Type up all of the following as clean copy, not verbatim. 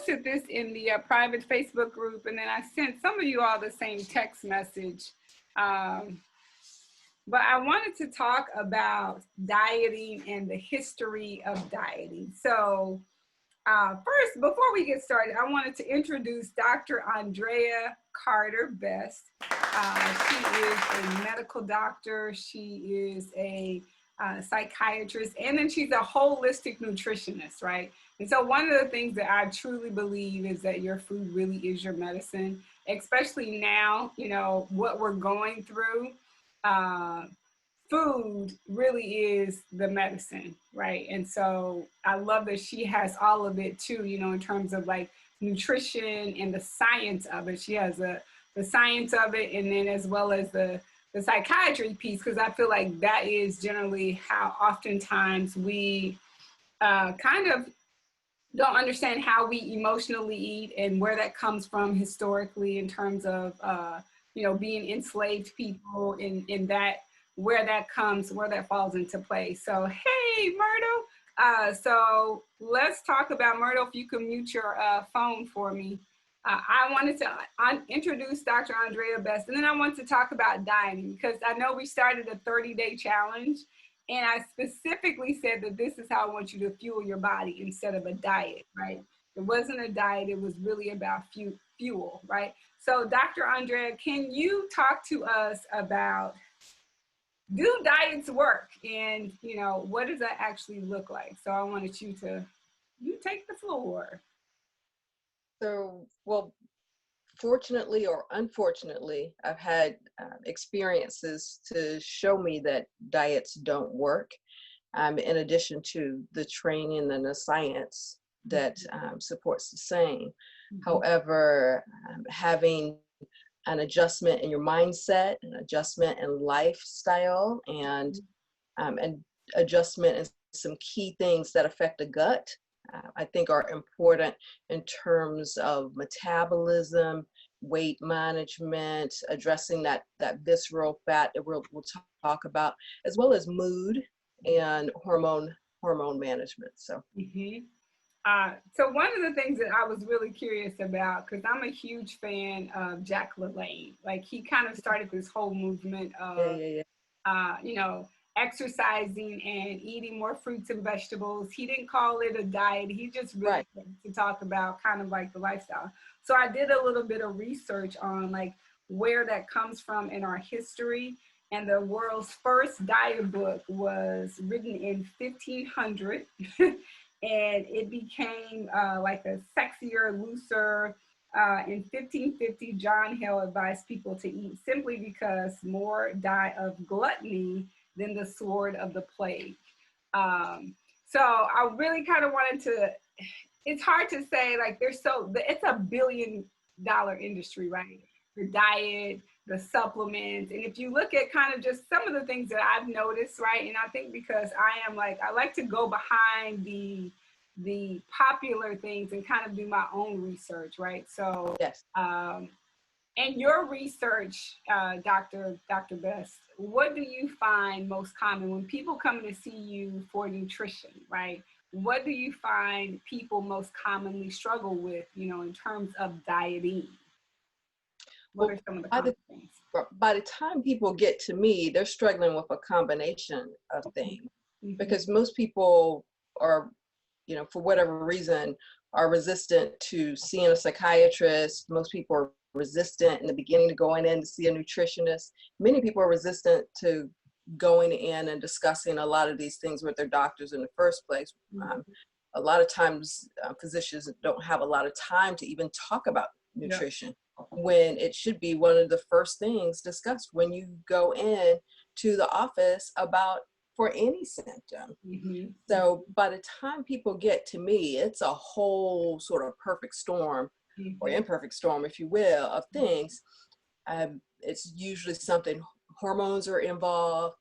posted this in the private Facebook group, and then I sent some of you all the same text message. But I wanted to talk about dieting and the history of dieting. So first, before we get started, I wanted to introduce Dr. Andrea Carter Best. She is a medical doctor. She is a psychiatrist, and then she's a holistic nutritionist, right? And so one of the things that I truly believe is that your food really is your medicine, especially now, you know, what we're going through. Food really is the medicine, right? And so I love that she has all of it too, you know, in terms of like nutrition and the science of it. She has the science of it, and then as well as the psychiatry piece, because I feel like that is generally how oftentimes we kind of don't understand how we emotionally eat and where that comes from historically in terms of, you know, being enslaved people in that, where that comes, where that falls into play. So, hey, Myrtle. So let's talk about, Myrtle, if you can mute your phone for me. I wanted to introduce Dr. Andrea Best, and then I want to talk about dieting, because I know we started a 30-day challenge, and I specifically said that this is how I want you to fuel your body instead of a diet, right? It wasn't a diet, it was really about fuel, right? So Dr. Andrea, can you talk to us about, do diets work? And, you know, what does that actually look like? So I wanted you take the floor. So, well, fortunately or unfortunately, I've had experiences to show me that diets don't work, in addition to the training and the science that supports the same. Mm-hmm. However, having an adjustment in your mindset, an adjustment in lifestyle, and adjustment in some key things that affect the gut, I think are important in terms of metabolism, weight management, addressing that visceral fat that we'll talk about, as well as mood and hormone management. So. Mm-hmm. So one of the things that I was really curious about, because I'm a huge fan of Jack LaLanne, like he kind of started this whole movement of, you know, exercising and eating more fruits and vegetables. He didn't call it a diet. He just really wanted to talk about kind of like the lifestyle. So I did a little bit of research on like where that comes from in our history. And the world's first diet book was written in 1500. And it became like a sexier, looser. In 1550, John Hale advised people to eat simply because more die of gluttony than the sword of the plague. So I really kind of wanted to, it's hard to say, like it's a $1 billion industry, right? The diet, the supplements. And if you look at kind of just some of the things that I've noticed, right? And I think because I like to go behind the popular things and kind of do my own research, right? So, yes. And your research, Dr. Best, what do you find most common when people come to see you for nutrition, right? What do you find people most commonly struggle with, you know, in terms of dieting? What are some of the common things? By the time people get to me, they're struggling with a combination of things, because most people are, you know, for whatever reason, are resistant to seeing a psychiatrist. Most people are resistant in the beginning to going in to see a nutritionist. Many people are resistant to going in and discussing a lot of these things with their doctors in the first place. A lot of times physicians don't have a lot of time to even talk about nutrition, when it should be one of the first things discussed when you go in to the office for any symptom. So by the time people get to me, it's a whole sort of perfect storm, or imperfect storm, if you will, of things. It's usually something, hormones are involved,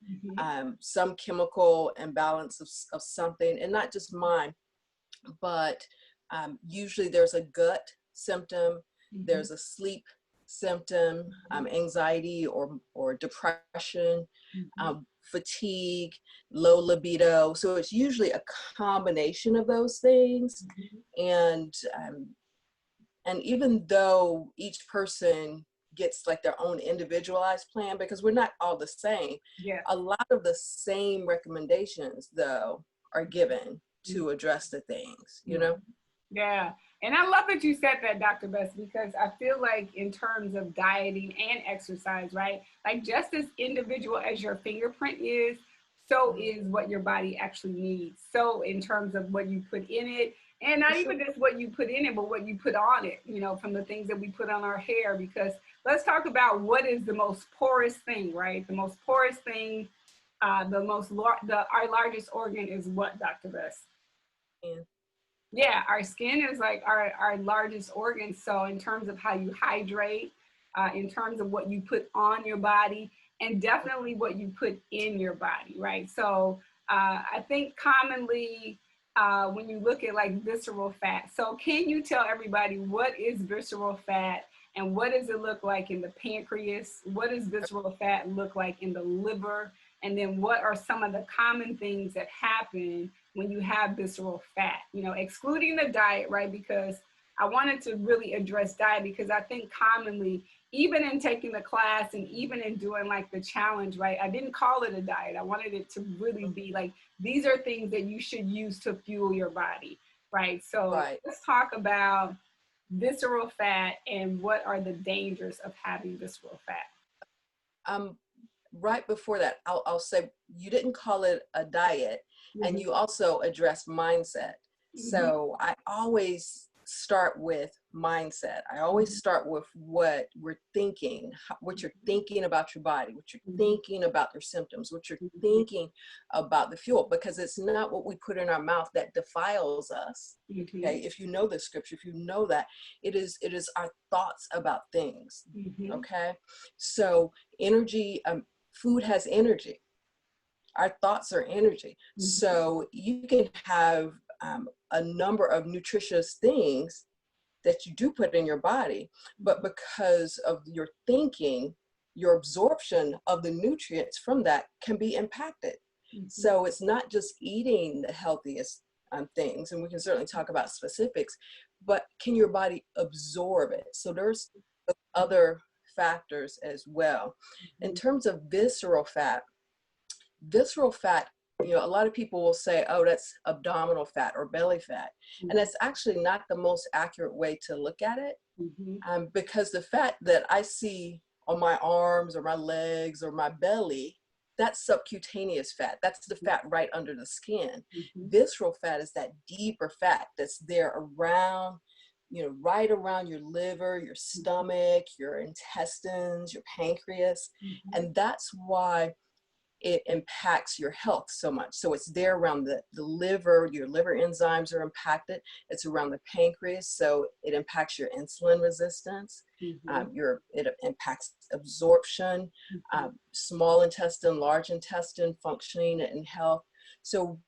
some chemical imbalance of something, and not just mine, but usually there's a gut symptom, there's a sleep symptom, anxiety or depression, fatigue, low libido. So it's usually a combination of those things. And And even though each person gets like their own individualized plan, because we're not all the same, Yeah. a lot of the same recommendations though are given to address the things, you know? Yeah. And I love that you said that, Dr. Bess, because I feel like in terms of dieting and exercise, right? Like just as individual as your fingerprint is, so is what your body actually needs. So in terms of what you put in it, and not even just what you put in it, but what you put on it, you know, from the things that we put on our hair, because let's talk about what is the most porous thing, right? The most porous thing, our largest organ is what, Dr. Bess? And Yeah, our skin is like our largest organ. So in terms of how you hydrate, in terms of what you put on your body, and definitely what you put in your body, right? So I think commonly when you look at like visceral fat, so can you tell everybody what is visceral fat and what does it look like in the pancreas? What does visceral fat look like in the liver? And then what are some of the common things that happen when you have visceral fat, you know, excluding the diet, right? Because I wanted to really address diet because I think commonly, even in taking the class and even in doing like the challenge, right? I didn't call it a diet. I wanted it to really be like, these are things that you should use to fuel your body, right? So right. let's talk about visceral fat and what are the dangers of having visceral fat. Right before that, I'll say you didn't call it a diet, and you also address mindset. So I always start with mindset. I always start with what we're thinking, what you're thinking about your body, what you're thinking about your symptoms, what you're thinking about the fuel, because it's not what we put in our mouth that defiles us. Okay, if you know the scripture, if you know that, it is our thoughts about things. Okay, so energy, food has energy. Our thoughts are energy. So you can have a number of nutritious things that you do put in your body, but because of your thinking, your absorption of the nutrients from that can be impacted. So it's not just eating the healthiest things, and we can certainly talk about specifics, but can your body absorb it? So there's other factors as well. In terms of visceral fat, you know, a lot of people will say, oh, that's abdominal fat or belly fat. And that's actually not the most accurate way to look at it, because the fat that I see on my arms or my legs or my belly, that's subcutaneous fat. That's the fat right under the skin. Visceral fat is that deeper fat that's there around, you know, right around your liver, your stomach, your intestines, your pancreas. And that's why it impacts your health so much. So it's there around the liver, your liver enzymes are impacted. It's around the pancreas, so it impacts your insulin resistance. It impacts absorption, small intestine, large intestine functioning and health. So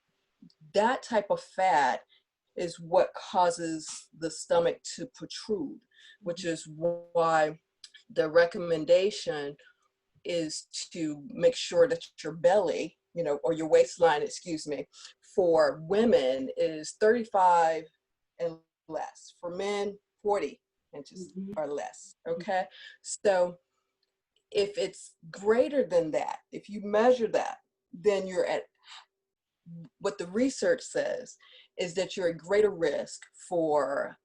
that type of fat is what causes the stomach to protrude, which is why the recommendation is to make sure that your belly, you know, or your waistline, excuse me, for women is 35 and less. For men, 40 inches or less. Okay. So if it's greater than that, if you measure that, then you're at, what the research says is that you're at greater risk for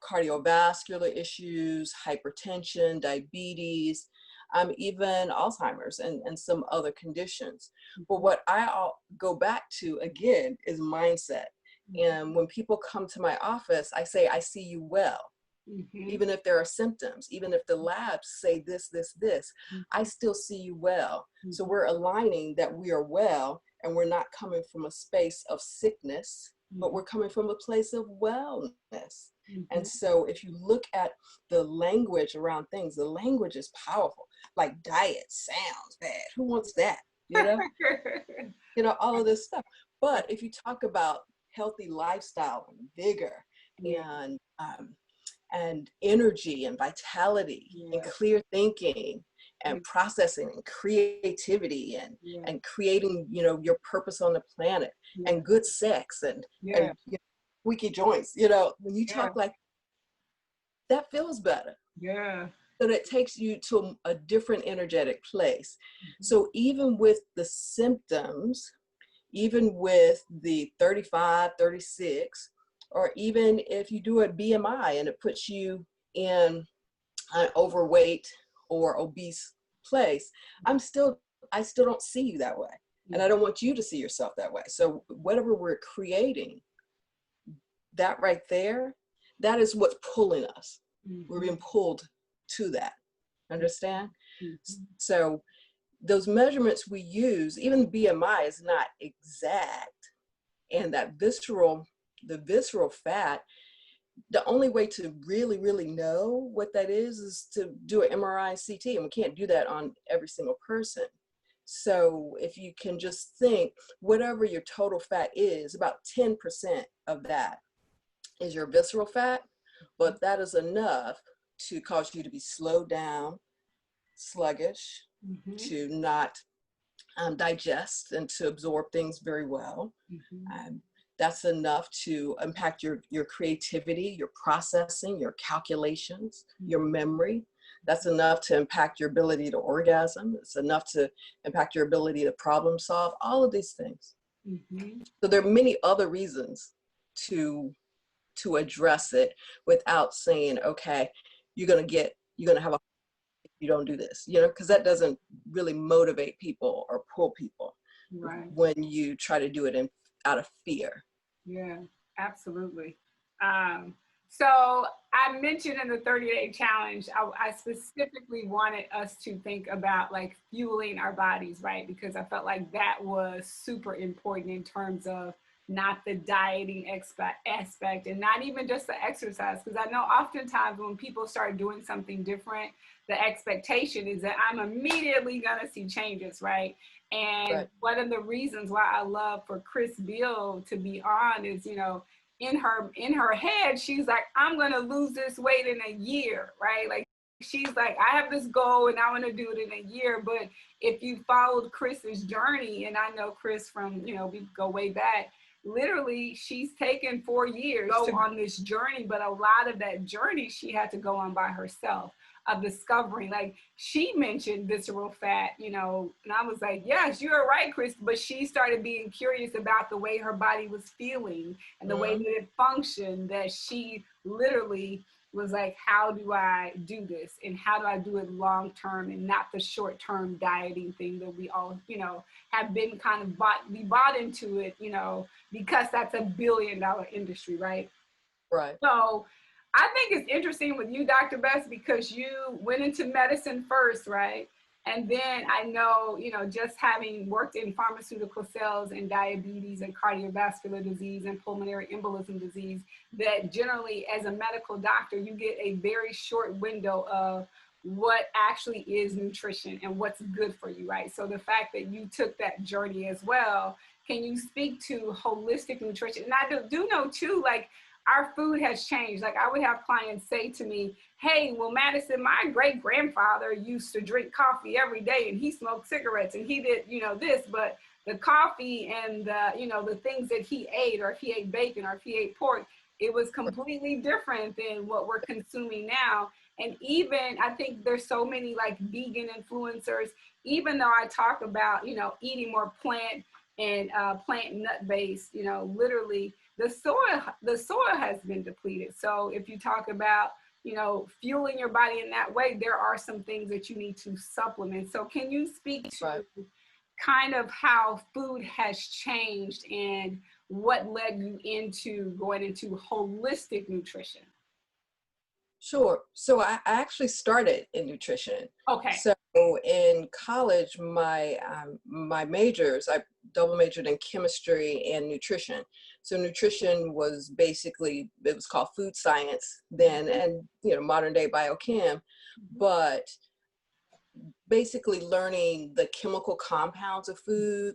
cardiovascular issues, hypertension, diabetes, even Alzheimer's and some other conditions. But what I'll go back to again is mindset. And when people come to my office, I say, I see you well. Even if there are symptoms, even if the labs say this, I still see you well. So we're aligning that we are well, and we're not coming from a space of sickness, but we're coming from a place of wellness. And so if you look at the language around things, the language is powerful. Like diet sounds bad. Who wants that? You know, you know, all of this stuff. But if you talk about healthy lifestyle and vigor and energy and vitality and clear thinking and processing and creativity and creating, you know, your purpose on the planet and good sex and you know, squeaky joints, you know, when you talk like that feels better. Yeah. So that takes you to a different energetic place. So even with the symptoms, even with the 35, 36, or even if you do a BMI and it puts you in an overweight or obese place, I still don't see you that way. And I don't want you to see yourself that way. So whatever we're creating, that right there, that is what's pulling us. We're being pulled to that. Understand? So those measurements we use, even BMI is not exact. And that the visceral fat, the only way to really, really know what that is to do an MRI and CT, and we can't do that on every single person. So if you can just think, whatever your total fat is, about 10% of that is your visceral fat, but that is enough to cause you to be slowed down, sluggish, to not digest and to absorb things very well. That's enough to impact your creativity, your processing, your calculations, your memory. That's enough to impact your ability to orgasm. It's enough to impact your ability to problem solve, all of these things. So there are many other reasons to address it without saying, okay, you're going to have a, if you don't do this, because that doesn't really motivate people or pull people when you try to do it out of fear. Yeah, absolutely. So I mentioned in the 30-day challenge, I specifically wanted us to think about like fueling our bodies, right? Because I felt like that was super important in terms of not the dieting aspect and not even just the exercise. Because I know oftentimes when people start doing something different, the expectation is that I'm immediately gonna see changes, right? And one of the reasons why I love for Chris Beall to be on is, in her head, she's like, I'm gonna lose this weight in a year, right? Like she's like, I have this goal and I want to do it in a year. But if you followed Chris's journey, and I know Chris from, we go way back, literally she's taken 4 years to go on this journey, but a lot of that journey she had to go on by herself, of discovering, like she mentioned visceral fat, and I was like, yes, you're right, Chris, but she started being curious about the way her body was feeling and the way that it functioned, that she literally was like, how do I do this? And how do I do it long-term and not the short-term dieting thing that we all, have been kind of bought into it, because that's a $1 billion industry, right? Right. So I think it's interesting with you, Dr. Bess, because you went into medicine first, right? And then I know, just having worked in pharmaceutical sales and diabetes and cardiovascular disease and pulmonary embolism disease, that generally as a medical doctor, you get a very short window of what actually is nutrition and what's good for you, right? So the fact that you took that journey as well, can you speak to holistic nutrition? And I do know too, like, our food has changed. Like I would have clients say to me, hey, well, Madison, my great grandfather used to drink coffee every day and he smoked cigarettes and he did, this, but the coffee and the things that he ate, or if he ate bacon or if he ate pork, it was completely different than what we're consuming now. And even, I think there's so many like vegan influencers, even though I talk about, eating more plant and plant nut based, literally, the soil has been depleted. So if you talk about, fueling your body in that way, there are some things that you need to supplement. So can you speak to kind of how food has changed and what led you into going into holistic nutrition? Sure. So I actually started in nutrition. Okay. So in college, my majors, I double majored in chemistry and nutrition. So nutrition was basically, it was called food science then, and modern day biochem, but basically learning the chemical compounds of food.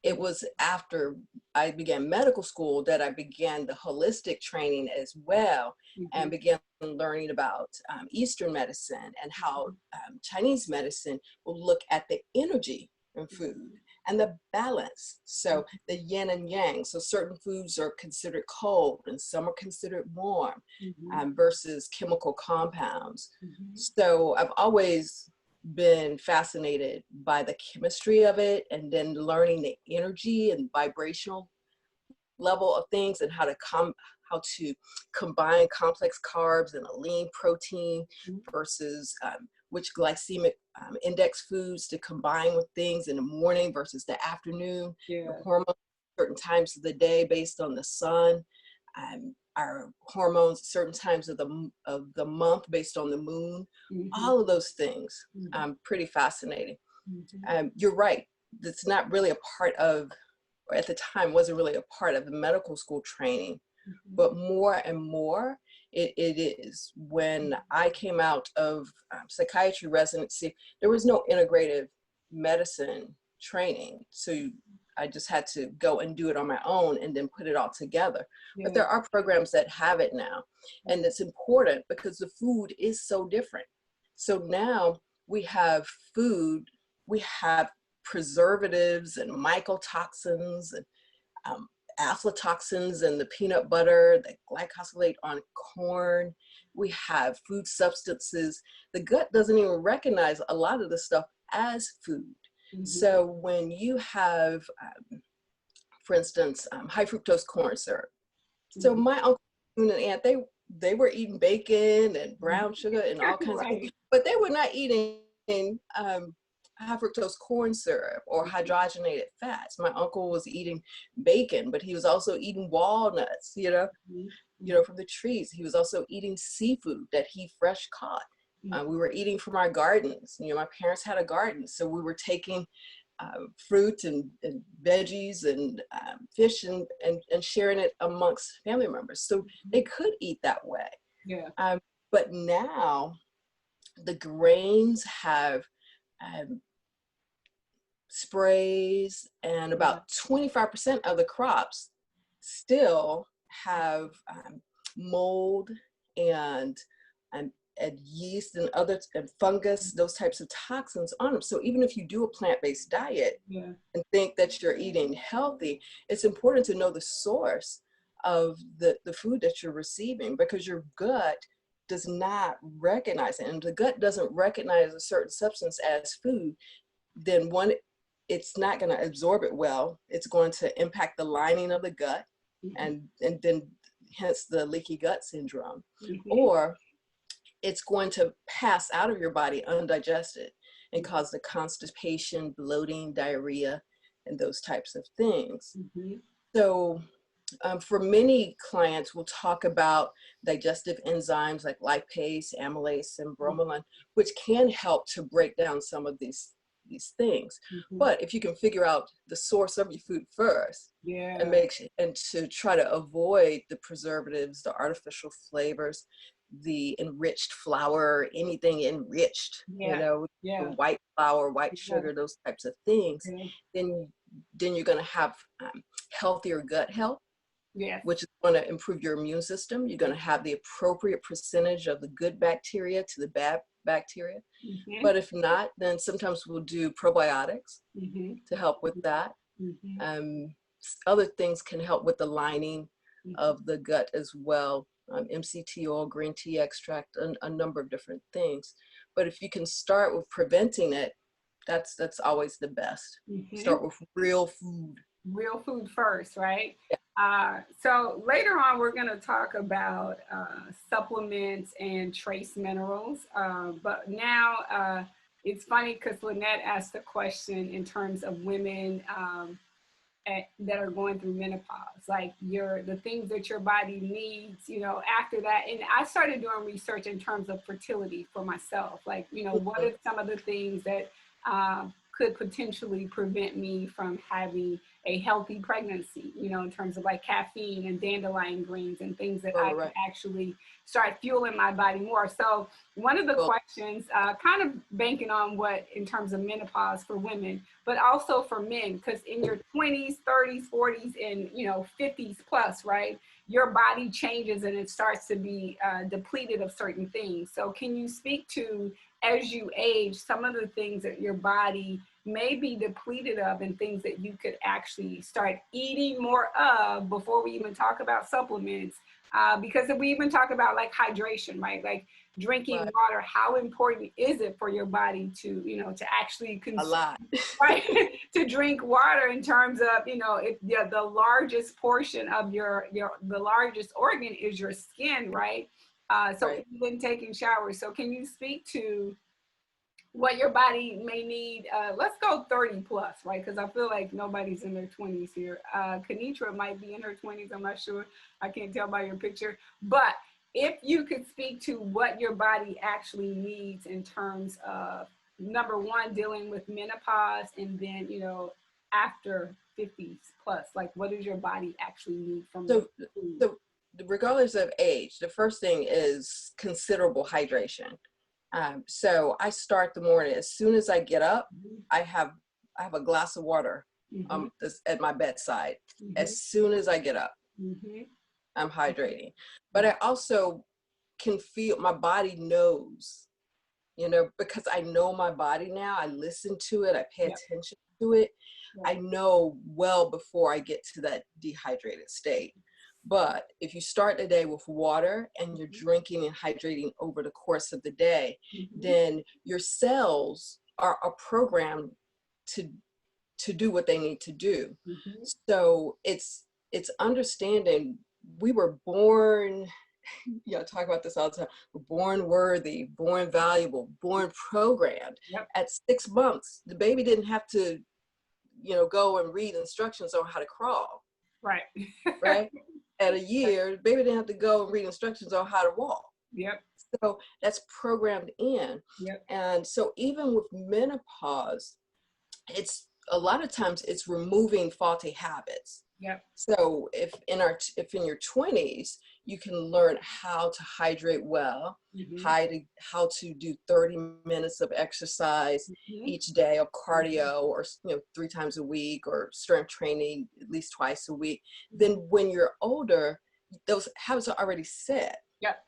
It was after I began medical school that I began the holistic training as well, and began learning about Eastern medicine and how Chinese medicine will look at the energy in food and the balance. So the yin and yang. So certain foods are considered cold and some are considered warm, versus chemical compounds. So I've always been fascinated by the chemistry of it, and then learning the energy and vibrational level of things, and how to combine complex carbs and a lean protein versus which glycemic index foods to combine with things in the morning versus the afternoon. The hormones certain times of the day based on the sun, our hormones at certain times of the month based on the moon. All of those things, pretty fascinating. You're right. That's not really a part of, or at the time wasn't really a part of the medical school training, but more and more it is. When I came out of psychiatry residency, there was no integrative medicine training. So I just had to go and do it on my own and then put it all together. But there are programs that have it now. And it's important because the food is so different. So now we have food, we have preservatives and mycotoxins and aflatoxins in the peanut butter, the glycosylate on corn. We have food substances. The gut doesn't even recognize a lot of the stuff as food. So when you have, for instance, high fructose corn syrup. So my uncle and aunt, they were eating bacon and brown sugar and all kinds of things, but they were not eating high fructose corn syrup or hydrogenated fats. My uncle was eating bacon, but he was also eating walnuts, from the trees. He was also eating seafood that he fresh caught. We were eating from our gardens. My parents had a garden, so we were taking fruit and veggies and fish and sharing it amongst family members. So they could eat that way. But now the grains have sprays, and about 25% of the crops still have mold and yeast and fungus, those types of toxins on them. So even if you do a plant-based diet and think that you're eating healthy, it's important to know the source of the food that you're receiving, because your gut does not recognize it. And the gut doesn't recognize a certain substance as food, then it's not going to absorb it well. It's going to impact the lining of the gut, and then hence the leaky gut syndrome. Or it's going to pass out of your body undigested and cause the constipation, bloating, diarrhea, and those types of things. So for many clients, we'll talk about digestive enzymes like lipase, amylase, and bromelain, which can help to break down some of these things. But if you can figure out the source of your food first, and to try to avoid the preservatives, the artificial flavors, the enriched flour, anything enriched, white flour, white sugar, those types of things, then you're going to have healthier gut health, which is going to improve your immune system. You're going to have the appropriate percentage of the good bacteria to the bad bacteria. But if not, then sometimes we'll do probiotics to help with that. Other things can help with the lining of the gut as well. MCT oil, green tea extract, a number of different things. But if you can start with preventing it, that's always the best. Start with real food. Real food first, right? So later on, we're going to talk about supplements and trace minerals. But now it's funny because Lynette asked a question in terms of women that are going through menopause, like the things that your body needs, after that. And I started doing research in terms of fertility for myself. Like, what are some of the things that could potentially prevent me from having a healthy pregnancy, in terms of like caffeine and dandelion greens and things that I can actually start fueling my body more. So one of the questions, kind of banking on what in terms of menopause for women, but also for men, because in your 20s, 30s, 40s, and 50s plus, right, your body changes and it starts to be depleted of certain things. So can you speak to, as you age, some of the things that your body may be depleted of, and things that you could actually start eating more of before we even talk about supplements. Because if we even talk about like hydration, right? Like drinking Right. water, how important is it for your body to, to actually A consume, lot. right? To drink water, in terms of, if the largest portion of the largest organ is your skin, right? So Right. even taking showers. So can you speak to what your body may need? Let's go 30 plus, right? Because I feel like nobody's in their 20s here. Kenitra might be in her 20s. I'm not sure. I can't tell by your picture. But if you could speak to what your body actually needs in terms of, number one, dealing with menopause, and then, after 50s plus, like what does your body actually need from your So, food? so regardless of age, the first thing is considerable hydration. So I start the morning as soon as I get up. I have a glass of water Mm-hmm. at my bedside. Mm-hmm. As soon as I get up, Mm-hmm. I'm hydrating. But I also can feel my body knows, because I know my body now. I listen to it. I pay Yep. attention to it. Yep. I know well before I get to that dehydrated state. But if you start the day with water and you're drinking and hydrating over the course of the day, Mm-hmm. then your cells are programmed to do what they need to do. Mm-hmm. So it's understanding we were born, talk about this all the time. We're born worthy, born valuable, born programmed. Yep. At 6 months, the baby didn't have to, go and read instructions on how to crawl. Right. Right. At a year, the baby didn't have to go and read instructions on how to walk. Yep. So that's programmed in. Yep. And so even with menopause, it's a lot of times it's removing faulty habits. Yep. So if in your 20s, you can learn how to hydrate well, Mm-hmm. how to do 30 minutes of exercise Mm-hmm. each day, or cardio, or 3 times a week, or strength training at least twice a week. Then when you're older, those habits are already set. Yep.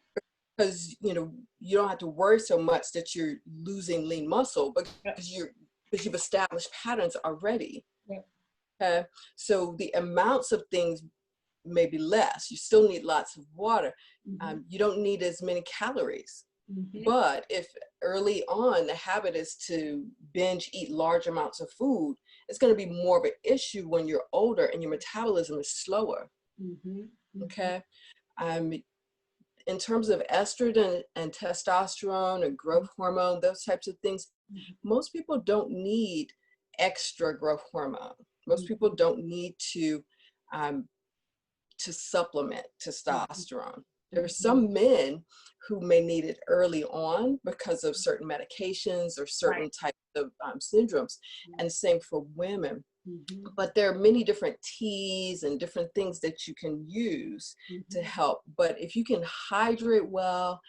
Because you don't have to worry so much that you're losing lean muscle, because you've established patterns already. Yep. So the amounts of things may be less. You still need lots of water. Mm-hmm. You don't need as many calories. Mm-hmm. But if early on the habit is to binge eat large amounts of food, it's going to be more of an issue when you're older and your metabolism is slower. Mm-hmm. Mm-hmm. Okay. In terms of estrogen and testosterone and growth hormone, those types of things, most people don't need extra growth hormone. Most people don't need to supplement testosterone. There are some men who may need it early on because of certain medications or certain types of syndromes, and same for women. Mm-hmm. But there are many different teas and different things that you can use to help. But if you can hydrate well,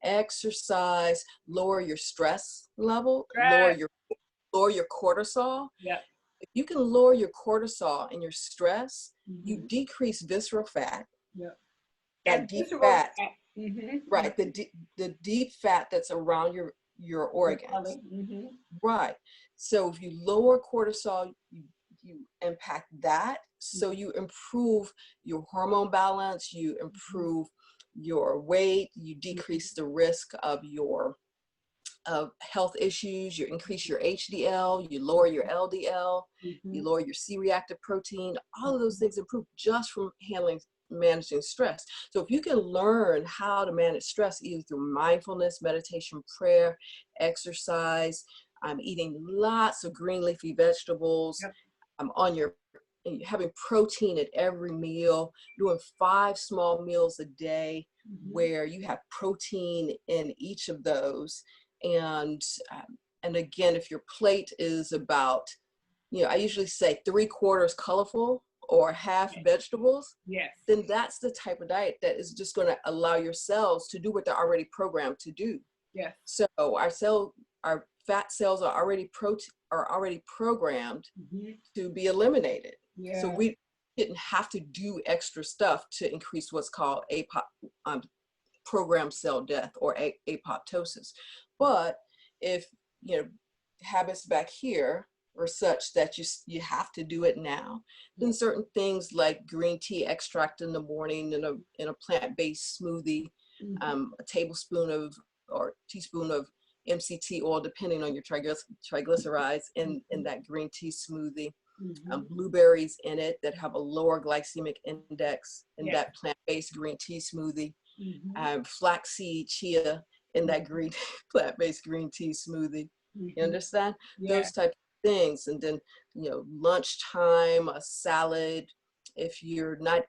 exercise, lower your stress level, lower your cortisol. Yep. If you can lower your cortisol and your stress, you decrease visceral fat. Yep. That And deep visceral fat, mm-hmm. right? The deep fat that's around your organs, mm-hmm. right? So if you lower cortisol, you impact that. So you improve your hormone balance, you improve your weight, you decrease the risk of health issues, you increase your HDL, you lower your LDL, you lower your C-reactive protein. All of those things improve just from managing stress. So if you can learn how to manage stress either through mindfulness, meditation, prayer, exercise, eating lots of green leafy vegetables, having protein at every meal, doing 5 small meals a day where you have protein in each of those. And again, if your plate is about, I usually say 3/4 colorful or half vegetables, then that's the type of diet that is just going to allow your cells to do what they're already programmed to do. So our fat cells are already programmed to be eliminated. So we didn't have to do extra stuff to increase what's called programmed cell death or apoptosis. But if habits back here, or such that you have to do it now. Then certain things like green tea extract in the morning in a plant-based smoothie, a tablespoon of or teaspoon of MCT oil, depending on your triglycerides, in that green tea smoothie. Blueberries in it that have a lower glycemic index in that plant-based green tea smoothie. Flaxseed, chia in that green plant-based green tea smoothie. You understand? Those types of things. And then, lunchtime, a salad. If you're not,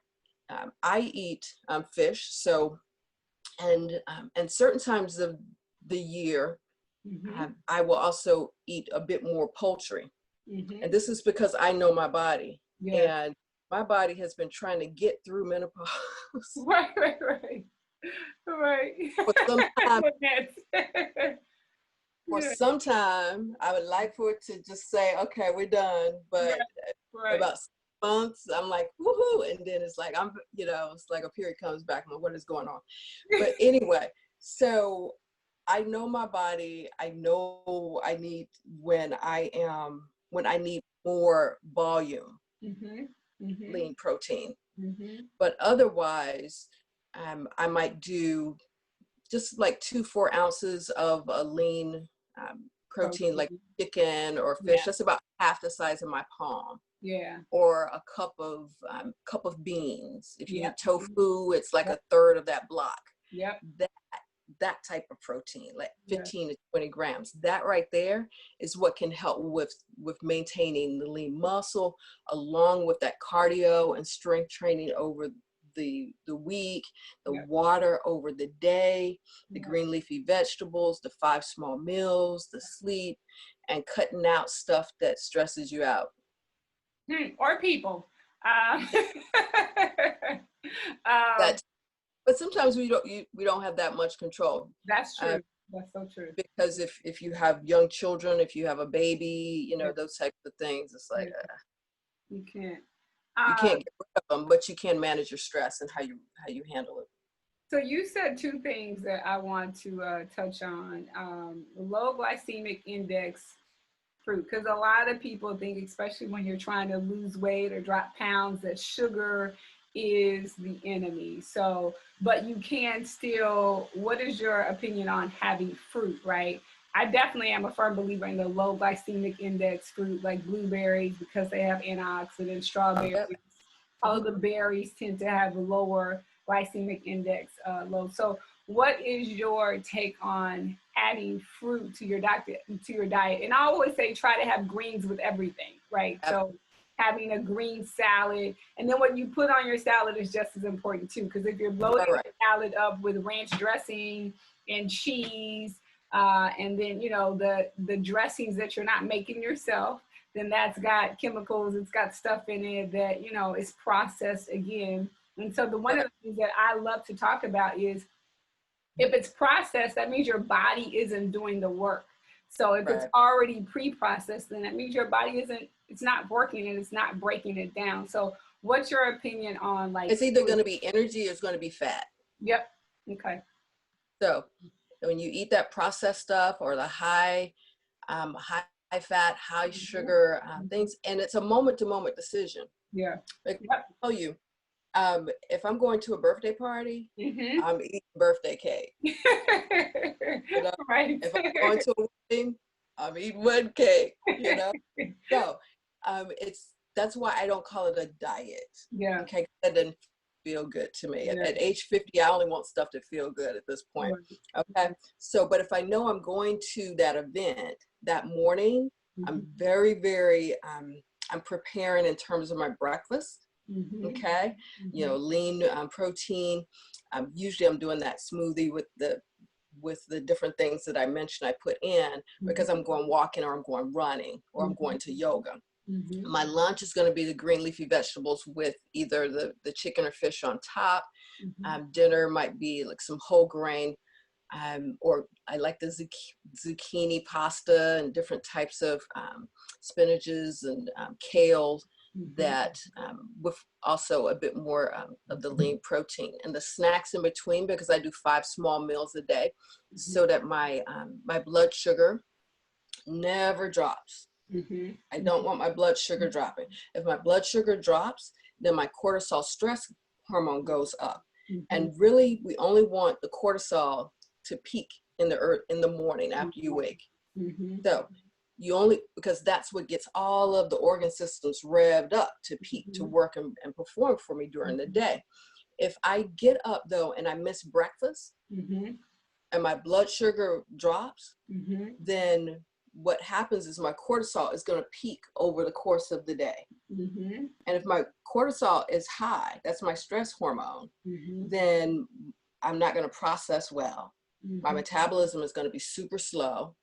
I eat fish, so and certain times of the year, I will also eat a bit more poultry. And this is because I know my body. And my body has been trying to get through menopause. Right. For some time, for some time, I would like for it to just say, okay, we're done. But about 6 months, I'm like, woohoo. And then it's like, it's like a period comes back. I'm like, what is going on? But anyway, so I know my body. I know I need when I need more volume, lean protein. But otherwise, I might do just like 2-4 ounces of a lean protein, like chicken or fish. That's about half the size of my palm. Or a cup of beans. If you eat tofu, it's like a third of that block. That type of protein, like 15 to 20 grams. That right there is what can help with maintaining the lean muscle, along with that cardio and strength training over the week, the water over the day, the green leafy vegetables, the 5 small meals, the sleep, and cutting out stuff that stresses you out. Or people. But sometimes we don't have that much control. That's true. That's so true. Because if you have young children, if you have a baby, those types of things, it's like you can't get rid of them, but you can manage your stress and how you handle it. So you said 2 things that I want to touch on: low glycemic index fruit, because a lot of people think, especially when you're trying to lose weight or drop pounds, that sugar is the enemy. So, but you can still, what is your opinion on having fruit, right? I definitely am a firm believer in the low glycemic index fruit, like blueberries, because they have antioxidants, strawberries. All of the berries tend to have a lower glycemic index load. So what is your take on adding fruit to your diet? And I always say, try to have greens with everything, right? So having a green salad, and then what you put on your salad is just as important too, because if you're loading the salad up with ranch dressing and cheese, and then the dressings that you're not making yourself, then that's got chemicals, it's got stuff in it that is processed again. And so one of the things that I love to talk about is, if it's processed, that means your body isn't doing the work. So if it's already pre-processed, then that means your body it's not working and it's not breaking it down. So what's your opinion on, like, it's either going to be energy or it's going to be fat? Okay. So when you eat that processed stuff or the high fat, high sugar things, and it's a moment to moment decision. I tell you, if I'm going to a birthday party, I'm eating birthday cake. If I'm going to a wedding, I'm eating wedding cake. So that's why I don't call it a diet. Okay, that doesn't feel good to me. At age 50, I only want stuff to feel good at this point. Okay, so but if I know I'm going to that event that morning, I'm very, very I'm preparing in terms of my breakfast. Okay, lean protein. Usually I'm doing that smoothie with the different things that I mentioned I put in, because I'm going walking or I'm going running or I'm going to yoga. My lunch is going to be the green leafy vegetables with either the chicken or fish on top. Dinner might be like some whole grain, or I like the zucchini pasta and different types of spinaches and kale, that with also a bit more of the lean protein, and the snacks in between, because I do 5 small meals a day, so that my blood sugar never drops. I don't want my blood sugar dropping. If my blood sugar drops, then my cortisol stress hormone goes up. And really, we only want the cortisol to peak in the morning after you wake. So you only, because that's what gets all of the organ systems revved up to peak, to work and perform for me during the day. If I get up though and I miss breakfast and my blood sugar drops, then what happens is my cortisol is going to peak over the course of the day. And if my cortisol is high, that's my stress hormone, then I'm not going to process well. My metabolism is going to be super slow.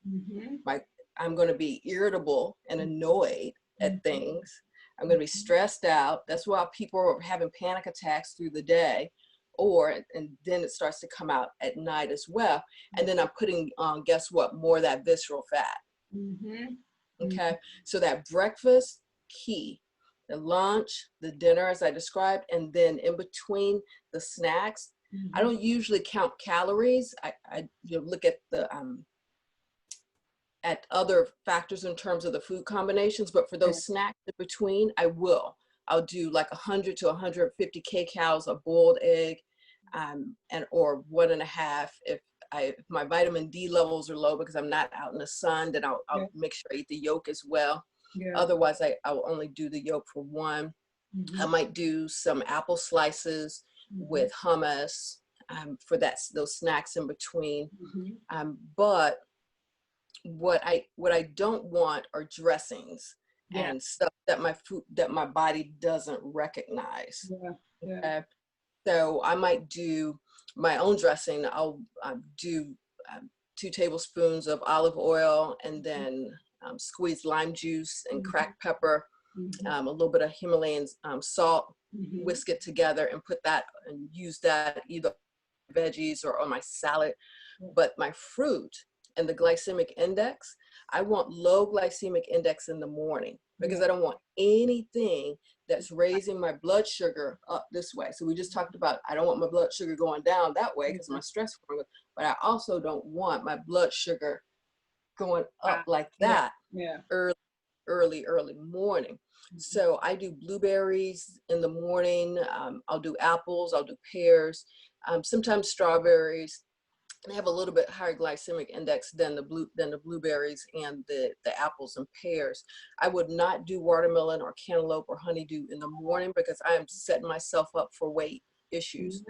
I'm going to be irritable and annoyed at things. I'm going to be stressed out. That's why people are having panic attacks through the day, and then it starts to come out at night as well. And then I'm putting on, guess what, more of that visceral fat. Okay, so that breakfast, key. The lunch, the dinner, as I described, and then in between the snacks, I don't usually count calories. I look at the at other factors in terms of the food combinations, but for those snacks in between, I'll do like 100 to 150 kcals of boiled egg, or 1.5. If my vitamin D levels are low because I'm not out in the sun, then I'll make sure I eat the yolk as well. Otherwise, I will only do the yolk for one. I might do some apple slices with hummus for those snacks in between. But what I don't want are dressings and stuff that my body doesn't recognize. So I might do my own dressing. I'll do 2 tablespoons of olive oil, and then squeeze lime juice and cracked pepper, a little bit of Himalayan salt, whisk it together and put that and use that either veggies or on my salad. But my fruit and the glycemic index, I want low glycemic index in the morning, because I don't want anything that's raising my blood sugar up this way. So we just talked about, I don't want my blood sugar going down that way because my stress hormone, but I also don't want my blood sugar going up like that early morning. So I do blueberries in the morning. I'll do apples, I'll do pears, sometimes strawberries. They have a little bit higher glycemic index than the blueberries and the apples and pears. I would not do watermelon or cantaloupe or honeydew in the morning, because I am setting myself up for weight issues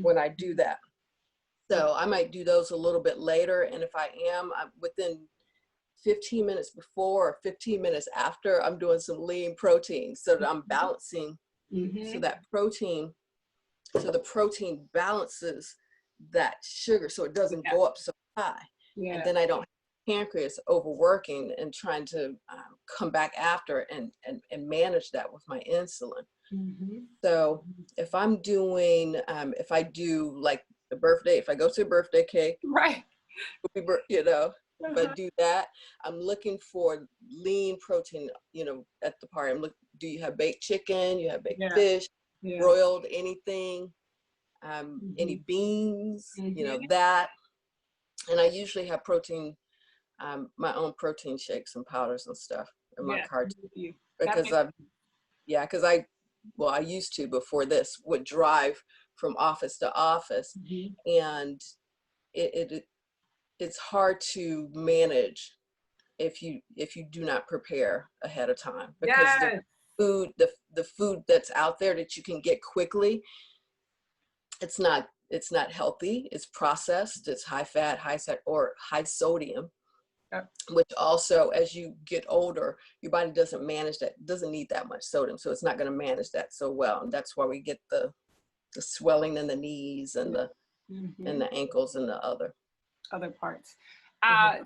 when I do that. So I might do those a little bit later. And if I'm within 15 minutes before or 15 minutes after, I'm doing some lean protein so that I'm balancing. So the protein balances that sugar so it doesn't go up so high. And then I don't have pancreas overworking and trying to come back after and manage that with my insulin. So if I'm doing, if I do like the birthday, if I go to a birthday cake, if I do that, I'm looking for lean protein, at the party. Do you have baked chicken? You have baked fish, broiled anything? Any beans, that. And I usually have protein, my own protein shakes and powders and stuff in my cart, because I used to, before this, would drive from office to office, and it's hard to manage if you do not prepare ahead of time, because the food that's out there that you can get quickly, it's not healthy. It's processed. It's high fat, or high sodium, which also, as you get older, your body doesn't need that much sodium, so it's not going to manage that so well, and that's why we get the swelling in the knees and the ankles and the other parts.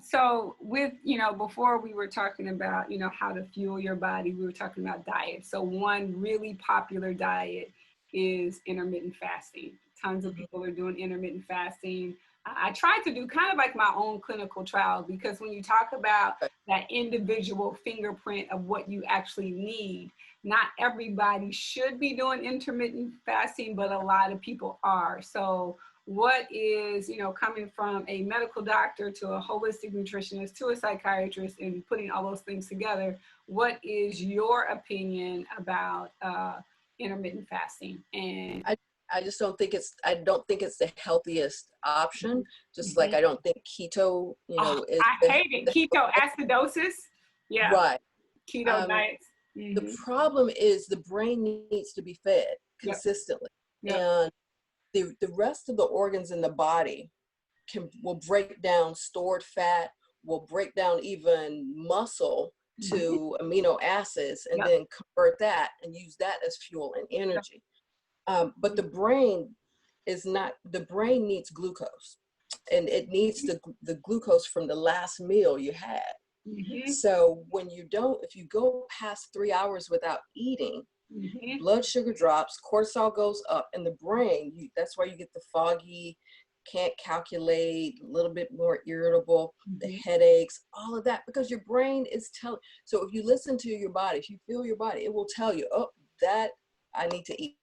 So with, before we were talking about, how to fuel your body, we were talking about diet. So one really popular diet is intermittent fasting. Tons of people are doing intermittent fasting. I tried to do kind of like my own clinical trial, because when you talk about that individual fingerprint of what you actually need, not everybody should be doing intermittent fasting, but a lot of people are. So what is, you know, coming from a medical doctor to a holistic nutritionist to a psychiatrist and putting all those things together, what is your opinion about intermittent fasting? And I just don't think I don't think it's the healthiest option. Just like Mhm. I don't think keto, is I hate it. Keto acidosis. Yeah, right. keto Um, diets. the problem is the brain needs to be fed Yep, consistently, yep. and the rest of the organs in the body will break down stored fat, will break down even muscle Mhm. to amino acids, and Yep, then convert that and use that as fuel and yep. energy. But the brain needs glucose, and it needs the glucose from the last meal you had. Mhm, So if you go past 3 hours without eating, mhm, blood sugar drops, cortisol goes up, and the brain, that's why you get the foggy, can't calculate, a little bit more irritable, the mhm. headaches, all of that, because your brain is telling. So if you listen to your body, if you feel your body, it will tell you, oh, that I need to eat.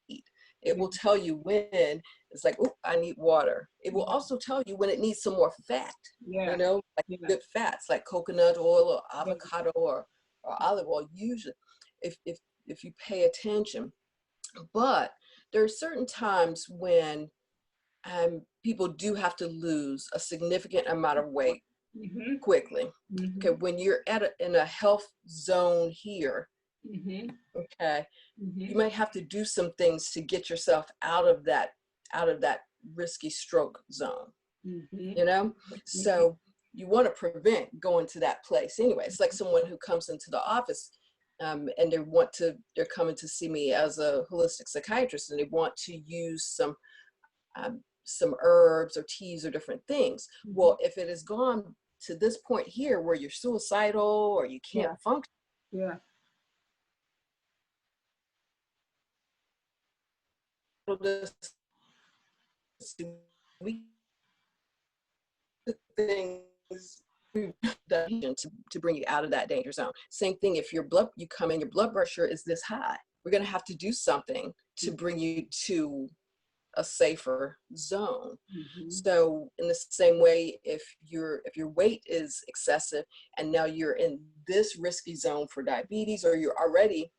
It Yeah, will tell you when it's like, oh, I need water. It will yeah, also tell you when it needs some more fat, yeah, like yeah, good fats, like coconut oil or yeah. avocado or olive oil, usually, if, if, if you pay attention. But there are certain times when people do have to lose a significant amount of weight Mhm, quickly. Okay, mhm, when you're in a health zone here, mhm, okay, you mhm, might have to do some things to get yourself out of that risky stroke zone, mhm, you know? mhm. So you want to prevent going to that place anyway. It's like someone who comes into the office, and they're coming to see me as a holistic psychiatrist, and they want to use some herbs or teas or different things. Mhm. Well, if it has gone to this point here where you're suicidal or you can't Yeah, function, yeah. this we things to bring you out of that danger zone. Same thing if you come in, your blood pressure is this high. We're going to have to do something to bring you to a safer zone. Mhm. So in the same way, if your weight is excessive and now you're in this risky zone for diabetes, or you're already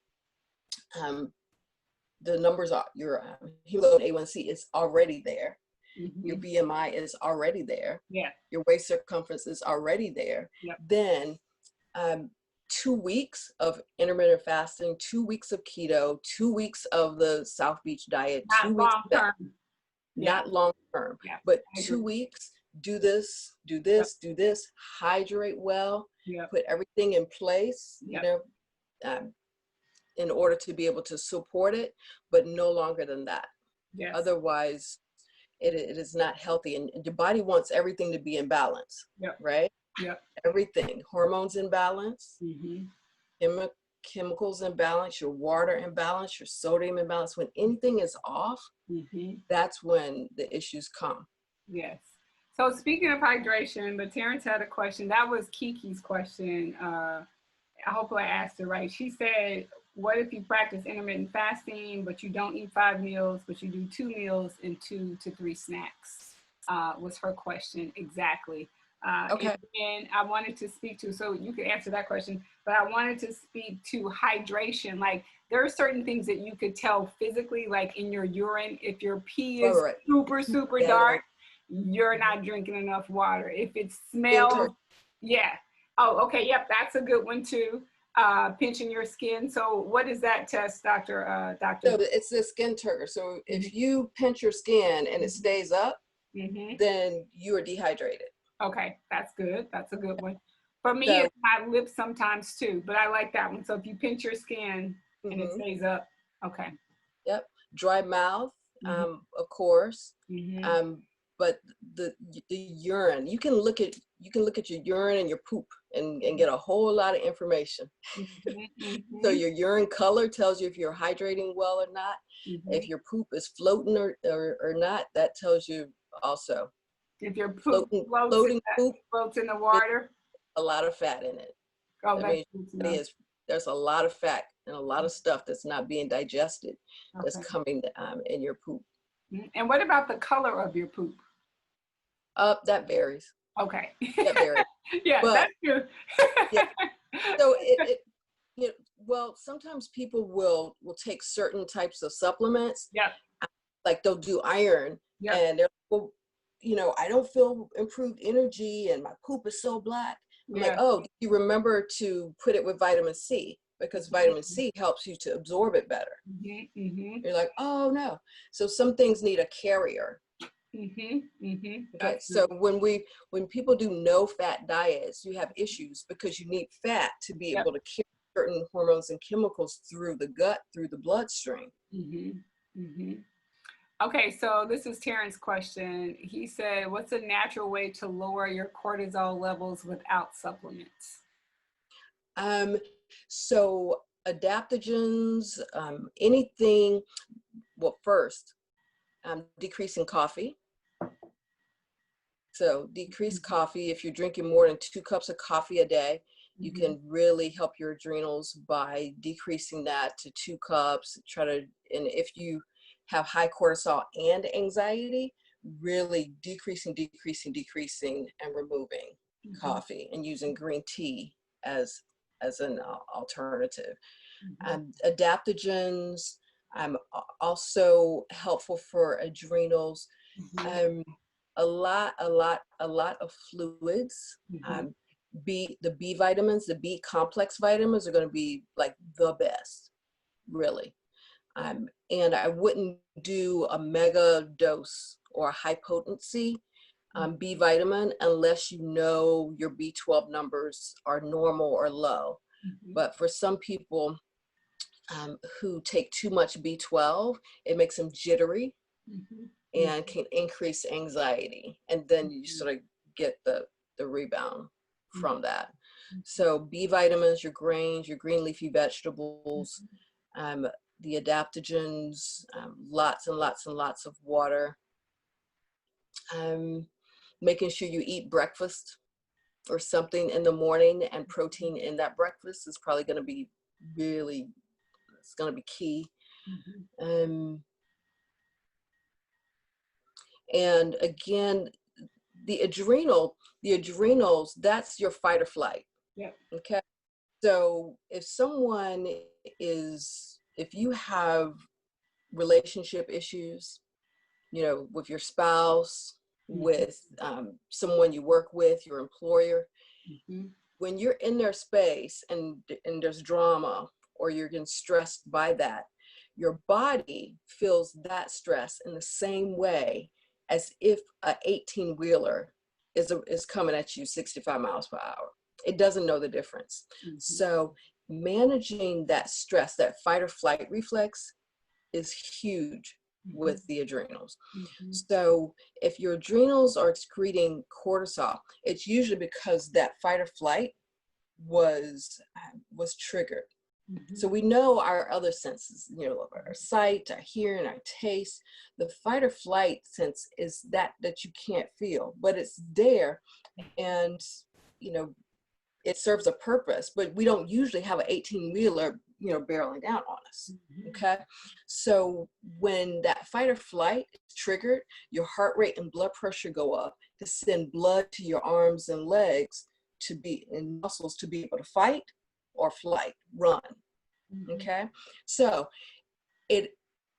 um, the numbers are your hemoglobin A1C is already there, your Mhm. BMI is already there, Yeah. your waist circumference is already there, Yep. then 2 weeks of intermittent fasting, 2 weeks of keto, 2 weeks of the South Beach diet, two Not weeks long of that, term. Yeah. not long term, Yeah. but I agree. 2 weeks, do this, Yep. do this, hydrate well, Yep. put everything in place, Yep. um, in order to be able to support it, but no longer than that. Yes. Otherwise, it is not healthy. And your body wants everything to be in balance, Yep. right? Yep. Everything, hormones in balance, Mhm. chemicals in balance, your water in balance, your sodium in balance. When anything is off, Mhm. that's when the issues come. Yes. So speaking of hydration, but Terrence had a question. That was Kiki's question. Hopefully I asked her right. She said, what if you practice intermittent fasting, but you don't eat 5 meals, but you do 2 meals and 2 to 3 snacks? Was her question exactly. And Okay. then I wanted to speak to, so you can answer that question, but I wanted to speak to hydration. Like there are certain things that you could tell physically, like in your urine, if your pee Right, is right. super, super Yeah, dark, you're not drinking enough water. If it skin smells, yeah. Oh, okay. Yep. That's a good one too. Pinching your skin. So what is that test, Dr. so Dr. it's the skin turgor. So Mm-hmm. if you pinch your skin and it stays up, Mm-hmm. then you are dehydrated. Okay. That's good. That's a good one. For me, So it's my lips sometimes too, but I like that one. So if you pinch your skin and it mhm, stays up, okay. yep, dry mouth, Mm-hmm. of course, Mm-hmm. um, but the urine, you can look at your urine and your poop and get a whole lot of information. Mm-hmm. So Mm-hmm. your urine color tells you if you're hydrating well or not. Mm-hmm. If your poop is floating or not, that tells you also. If your poop Floating poop, floats in the there's water, a lot of fat in it. oh, That that's means good to your body know. there's a lot of fat and a lot of stuff that's not being digested that's Okay. coming in your poop. And what about the color of your poop? That varies. Okay. That varies. Yeah, But that's good. yeah, so it you know, well, sometimes people will take certain types of supplements, Yep. like they'll do iron, Yep. and they're like, well, I don't feel improved energy and my poop is so black. I'm like, Yeah. oh, you remember to put it with vitamin C, because vitamin Mm-hmm. C helps you to absorb it better. Mm-hmm. You're like, oh no. So some things need a carrier. Mm-hmm. Mm-hmm. Okay, That's so when people do no fat diets, you have issues because you need fat to be yep. able to carry certain hormones and chemicals through the gut, through the bloodstream. Mm-hmm. Mm-hmm. Okay, so this is Terrence's question. He said, what's a natural way to lower your cortisol levels without supplements? Um, so adaptogens, anything, well, first, decreasing coffee. So decrease coffee. If you're drinking more than 2 cups of coffee a day, you Mm-hmm. can really help your adrenals by decreasing that to 2 cups. And if you have high cortisol and anxiety, really decreasing, and removing Mm-hmm. coffee and using green tea as an alternative. Mm-hmm. Adaptogens also helpful for adrenals. Mm-hmm. Um, a lot of fluids. Mm-hmm. The B vitamins, the B complex vitamins are going to be like the best, really. And I wouldn't do a mega dose or a high potency B vitamin unless you know your B12 numbers are normal or low. Mm-hmm. But for some people who take too much B12, it makes them jittery Mm-hmm. and can increase anxiety. And then you Mm-hmm. sort of get the rebound from that. Mm-hmm. So B vitamins, your grains, your green leafy vegetables, um, the adaptogens, lots and lots and lots of water. Making sure you eat breakfast or something in the morning, and protein in that breakfast is probably going to be really, it's going to be key. Mm-hmm. And again, the adrenals, that's your fight or flight. Yep. Okay. So if you have relationship issues, with your spouse, with someone you work with, your employer, Mm-hmm. when you're in their space and there's drama or you're getting stressed by that, your body feels that stress in the same way as if a 18-wheeler is coming at you 65 miles per hour. It doesn't know the difference. Mm-hmm. So managing that stress, that fight or flight reflex, is huge with the adrenals. Mm-hmm. So if your adrenals are excreting cortisol, it's usually because that fight or flight was triggered. Mm-hmm. So we know our other senses, our sight, our hearing, our taste. The fight or flight sense is that you can't feel, but it's there, and it serves a purpose. But we don't usually have an 18-wheeler, barreling down on us. Okay, so when that fight or flight is triggered, your heart rate and blood pressure go up to send blood to your arms and legs and muscles to be able to fight or flight, run. Okay, so it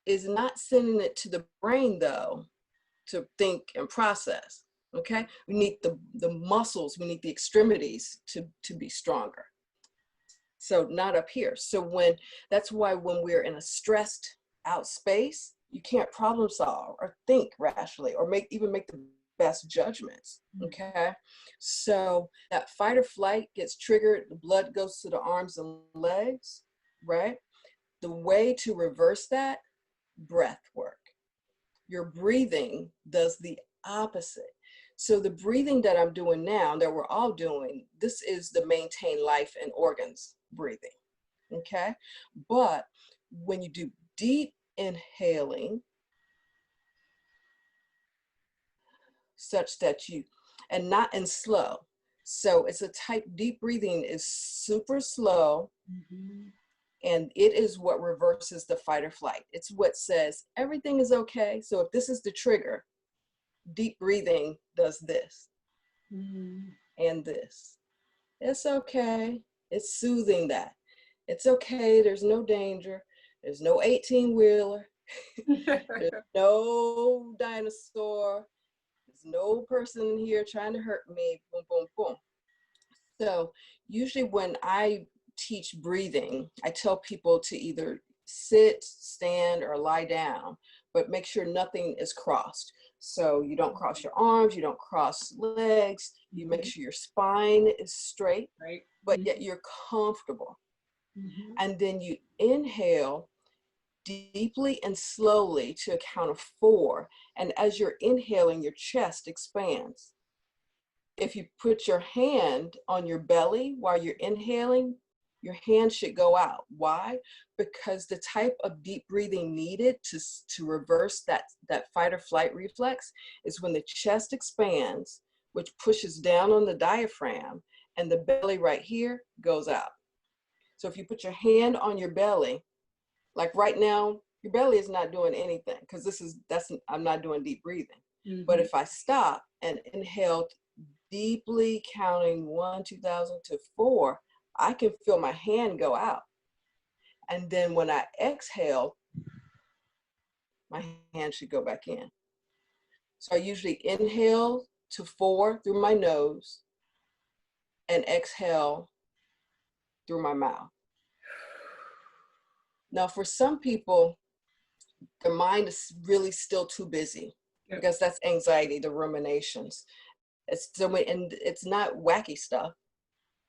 is not sending it to the brain though to think and process. Okay, we need the muscles, we need the extremities to be stronger. So not up here. So that's why when we're in a stressed out space, you can't problem solve or think rationally or even make the best judgments. Okay, so that fight or flight gets triggered, the blood goes to the arms and legs, right? The way to reverse that, breath work. Your breathing does the opposite. So the breathing that I'm doing now, that we're all doing, this is the maintain life and organs breathing. Okay, but when you do deep inhaling, such that and slow. So it's a type, deep breathing is super slow And it is what reverses the fight or flight. It's what says everything is okay. So if this is the trigger, deep breathing does this and this. It's okay. It's soothing that. It's okay. There's no danger. There's no 18-wheeler. There's no dinosaur. There's no person here trying to hurt me. Boom, boom, boom. So usually when I teach breathing, I tell people to either sit, stand, or lie down, but make sure nothing is crossed. So you don't cross your arms, you don't cross legs, you make sure your spine is straight, right, but yet you're comfortable. And then you inhale deeply and slowly to a count of 4. And as you're inhaling, your chest expands. If you put your hand on your belly while you're inhaling, your hand should go out. Why? Because the type of deep breathing needed to reverse that fight or flight reflex is when the chest expands, which pushes down on the diaphragm, and the belly right here goes out. So if you put your hand on your belly, like right now, your belly is not doing anything because I'm not doing deep breathing. But if I stop and inhale deeply, counting 1, 2,000 to 4, I can feel my hand go out. And then when I exhale, my hand should go back in. So I usually inhale to 4 through my nose and exhale through my mouth. Now, for some people, their mind is really still too busy because that's anxiety, the ruminations. And it's not wacky stuff.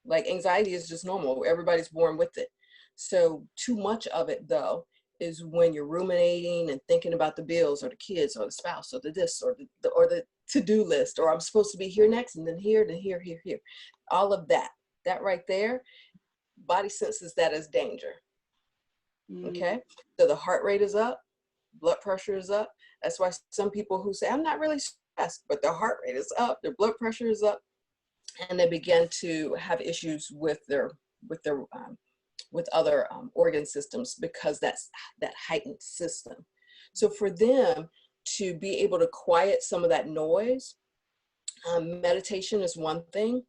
Like anxiety is just normal. Everybody's born with it. So too much of it, though, is when you're ruminating and thinking about the bills or the kids or the spouse or the this or the to-do list, or I'm supposed to be here next and then here, here. All of that right there, body senses that as danger. Okay, so the heart rate is up, blood pressure is up. That's why some people who say, I'm not really stressed, but their heart rate is up, their blood pressure is up, and they begin to have issues with other organ systems because that's that heightened system. So for them to be able to quiet some of that noise, meditation is one thing.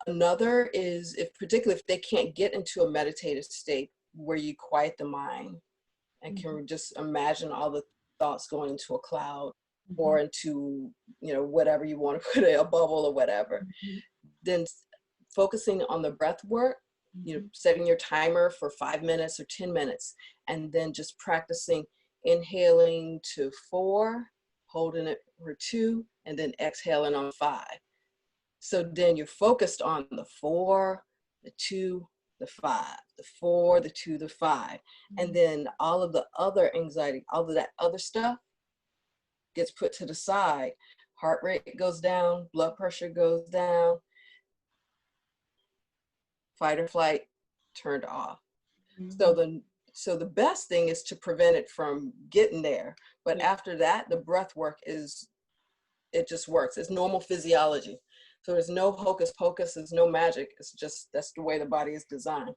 Another is particularly if they can't get into a meditative state where you quiet the mind and can just imagine all the thoughts going into a cloud or into, whatever you want to put a bubble or whatever, then focusing on the breath work, setting your timer for 5 minutes or 10 minutes, and then just practicing inhaling to 4, holding it for 2, and then exhaling on 5. So then you're focused on the 4, the 2, the 5, the 4, the 2, the 5. And then all of the other anxiety, all of that other stuff gets put to the side. Heart rate goes down, blood pressure goes down, fight or flight turned off. So the best thing is to prevent it from getting there. But after that, the breath work it just works. It's normal physiology. So there's no hocus pocus, there's no magic. It's just, that's the way the body is designed.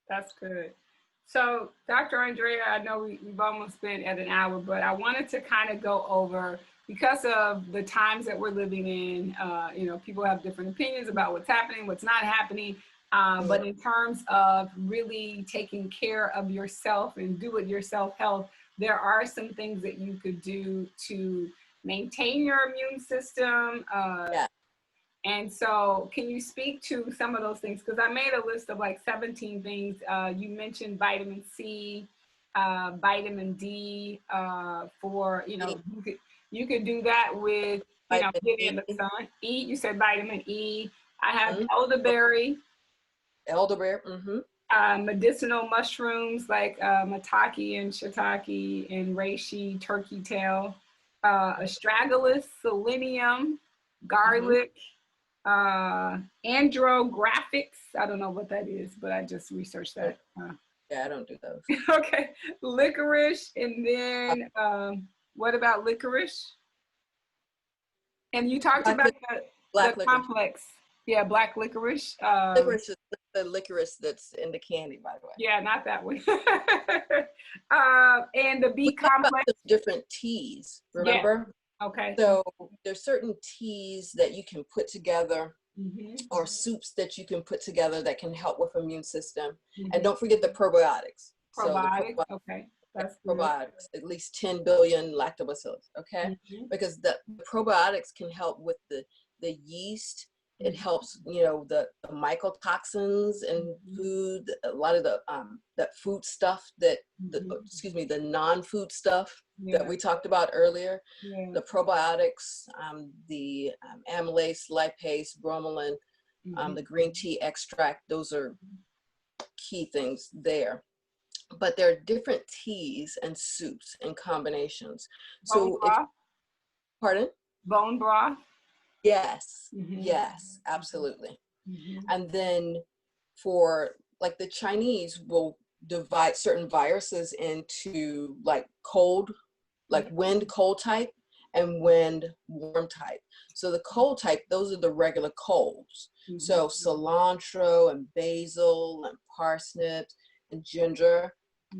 That's good. So Dr. Andrea, I know we've almost been at an hour, but I wanted to kind of go over, because of the times that we're living in, people have different opinions about what's happening, what's not happening. But in terms of really taking care of yourself and do-it-yourself health, there are some things that you could do to maintain your immune system. And so can you speak to some of those things? Because I made a list of like 17 things. You mentioned vitamin C, vitamin D, for, you could do that with, getting in the sun. E, you said vitamin E. I have elderberry. Medicinal mushrooms like maitake and shiitake and reishi, turkey tail, astragalus, selenium, garlic, andrographics. I don't know what that is, but I just researched that. Yeah, I don't do those. Okay, licorice, and then what about licorice? And you talked about the complex. Yeah, black licorice. Licorice is the licorice that's in the candy, by the way. Yeah, not that one. And the B We talked about complex. the different teas, Yeah. remember? Okay. So there's certain teas that you can put together Mm-hmm. or soups that you can put together that can help with immune system. Mm-hmm. And don't forget the probiotics. Probiotics. Okay. That's good. Probiotics, at least 10 billion lactobacillus, okay? Mm-hmm. Because the probiotics can help with the yeast. It helps, you know, the mycotoxins in food, a lot of the that food stuff that, the non-food stuff that we talked about earlier. Yeah. The probiotics, the amylase, lipase, bromelain, the green tea extract, those are key things there. But there are different teas and soups and combinations. Bone So broth? Pardon? Bone broth? Yes, Mm-hmm. yes, absolutely. Mm-hmm. And then for like the Chinese will divide certain viruses into like cold, like wind cold type and wind warm type. So the cold type, those are the regular colds. Mm-hmm. So cilantro and basil and parsnips and ginger,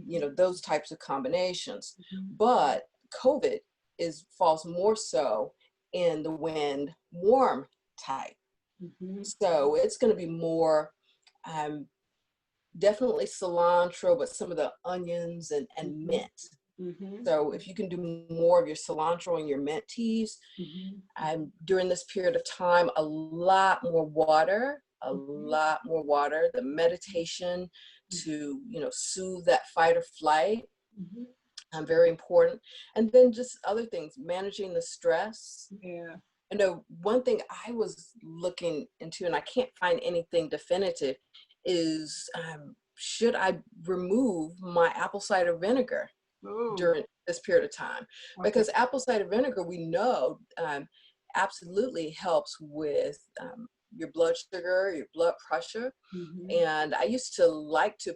you know, those types of combinations. Mm-hmm. But COVID falls more so in the wind warm type. Mm-hmm. So it's going to be more definitely cilantro, but some of the onions and mint. Mm-hmm. So if you can do more of your cilantro and your mint teas, during this period of time, a lot more water, the meditation to, you know, soothe that fight or flight. Very important. And then just other things, managing the stress. Yeah. You know, one thing I was looking into, and I can't find anything definitive, is should I remove my apple cider vinegar during this period of time? Okay. Because apple cider vinegar, we know, absolutely helps with your blood sugar, your blood pressure. And I used to like to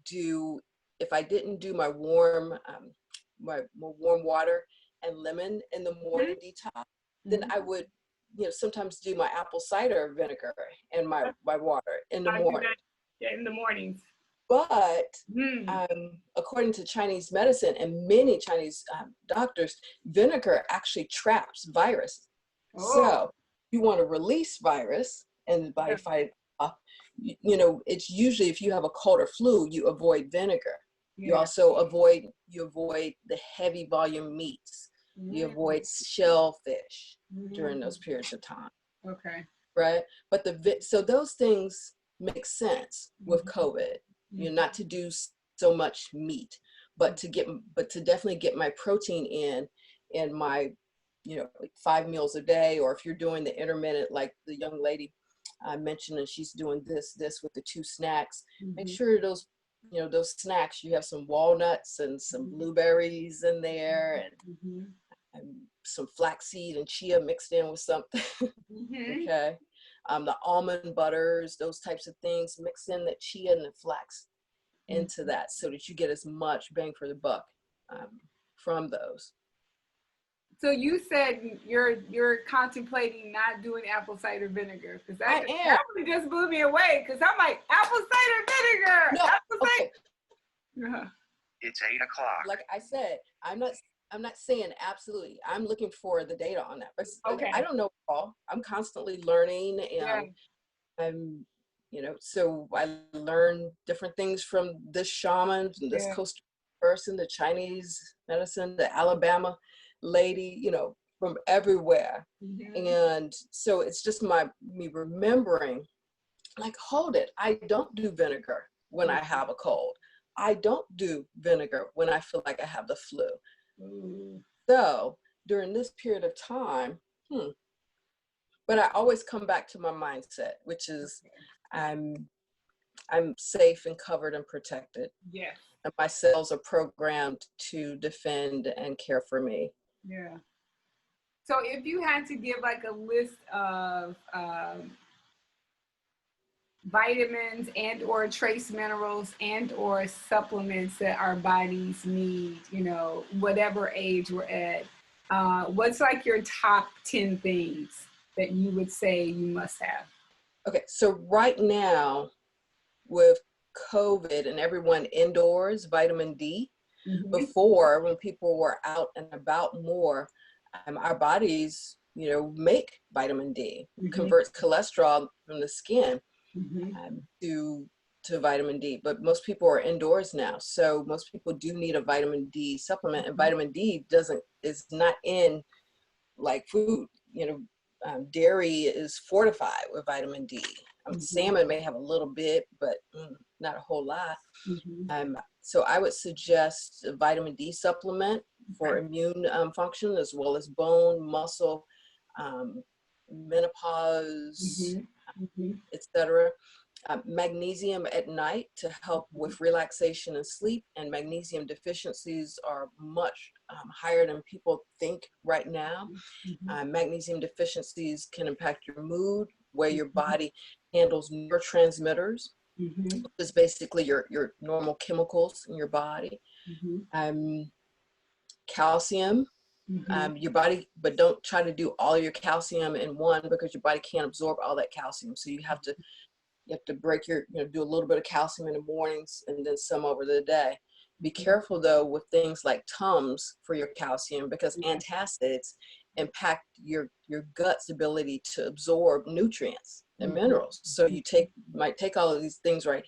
do, if I didn't do my warm water and lemon in the morning detox, then I would, you know, sometimes do my apple cider vinegar and my water in the morning. Yeah, in the mornings. But according to Chinese medicine and many Chinese doctors, vinegar actually traps virus. So you want to release virus and the body fight off. You know, it's usually if you have a cold or flu, you avoid vinegar. You also avoid the heavy volume meats. You avoid shellfish during those periods of time. Okay. Right. But so those things make sense with COVID. You know, not to do so much meat, but to definitely get my protein in my, you know, like 5 meals a day, or if you're doing the intermittent, like the young lady I mentioned, and she's doing this with the 2 snacks, make sure those, you know, those snacks, you have some walnuts and some blueberries in there, and some flaxseed and chia mixed in with something. Okay. The almond butters, those types of things, mix in the chia and the flax into that so that you get as much bang for the buck from those. So you said you're contemplating not doing apple cider vinegar, because that really just blew me away, because I'm like, apple cider vinegar. No, apple okay. cider. It's 8 o'clock. Like I said, I'm not saying absolutely. I'm looking for the data on that. But okay. I don't know all. I'm constantly learning, and I'm, you know, so I learn different things from this shaman, from this Costa Rican person, the Chinese medicine, the Alabama lady, you know, from everywhere. And so it's just me remembering, like, hold it, I don't do vinegar when I have a cold. I don't do vinegar when I feel like I have the flu. So during this period of time, but I always come back to my mindset, which is I'm safe and covered and protected. Yeah. And my cells are programmed to defend and care for me. Yeah. So if you had to give like a list of vitamins and or trace minerals and or supplements that our bodies need, you know, whatever age we're at, what's like your top 10 things that you would say you must have? Okay, so right now, with COVID and everyone indoors, vitamin D. Before, when people were out and about more, our bodies, make vitamin D, converts cholesterol from the skin to vitamin D. But most people are indoors now, so most people do need a vitamin D supplement, and vitamin D is not in like food. Dairy is fortified with vitamin D. Salmon may have a little bit, but not a whole lot. So I would suggest a vitamin D supplement for immune function, as well as bone, muscle, menopause, etc. Magnesium at night to help with relaxation and sleep, and magnesium deficiencies are much higher than people think right now. Magnesium deficiencies can impact your mood, where your body handles neurotransmitters, which is basically your normal chemicals in your body. Calcium, your body, but don't try to do all your calcium in one, because your body can't absorb all that calcium. So you have to break do a little bit of calcium in the mornings and then some over the day. Be careful though with things like Tums for your calcium, because antacids impact your gut's ability to absorb nutrients and minerals. So you might take all of these things, right,